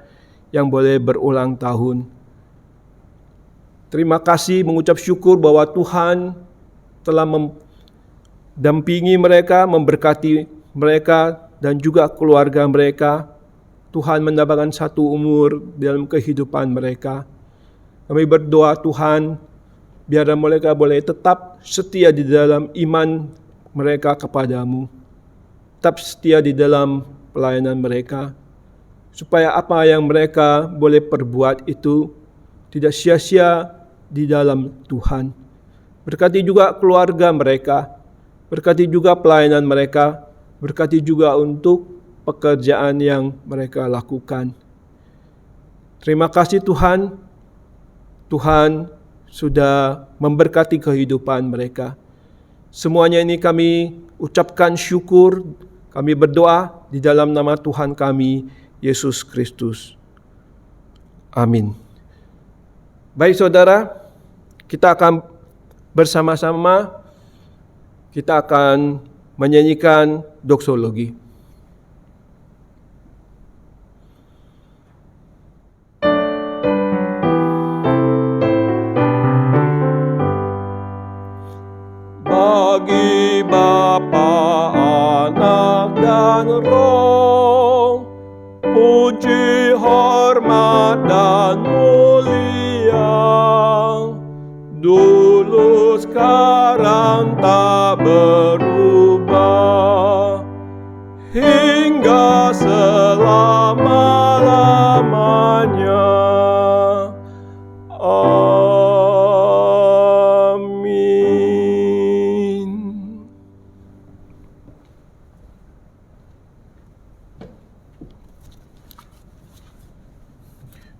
A: yang boleh berulang tahun. Terima kasih, mengucap syukur bahwa Tuhan telah dampingi mereka, memberkati mereka dan juga keluarga mereka. Tuhan menambahkan satu umur dalam kehidupan mereka. Kami berdoa Tuhan, biar mereka boleh tetap setia di dalam iman mereka kepadamu, tetap setia di dalam pelayanan mereka, supaya apa yang mereka boleh perbuat itu tidak sia-sia di dalam Tuhan. Berkati juga keluarga mereka, berkati juga pelayanan mereka, berkati juga untuk pekerjaan yang mereka lakukan. Terima kasih Tuhan, Tuhan sudah memberkati kehidupan mereka. Semuanya ini kami ucapkan syukur, kami berdoa di dalam nama Tuhan kami, Yesus Kristus. Amin. Baik saudara, kita akan bersama-sama, kita akan menyanyikan doksologi. Bagi Bapa, Anak, dan Roh, puji, hormat, dan mulia, dulu, sekarang, tak berubah, hingga selama-lamanya.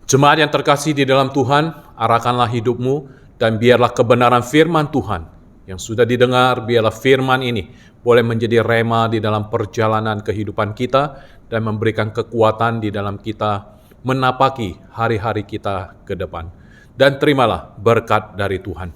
B: Jemaat yang terkasih di dalam Tuhan, arahkanlah hidupmu dan biarlah kebenaran firman Tuhan yang sudah didengar, biarlah firman ini boleh menjadi rema di dalam perjalanan kehidupan kita dan memberikan kekuatan di dalam kita menapaki hari-hari kita ke depan. Dan terimalah berkat dari Tuhan.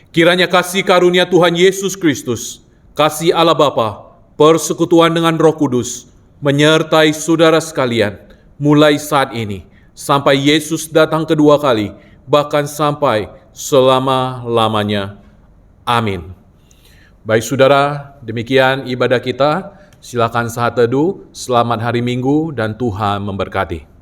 B: Kiranya kasih karunia Tuhan Yesus Kristus, kasih Allah Bapa, persekutuan dengan Roh Kudus, menyertai saudara sekalian, mulai saat ini, sampai Yesus datang kedua kali, bahkan sampai selama-lamanya. Amin. Baik saudara, demikian ibadah kita. Silakan saat teduh, selamat hari Minggu, dan Tuhan memberkati.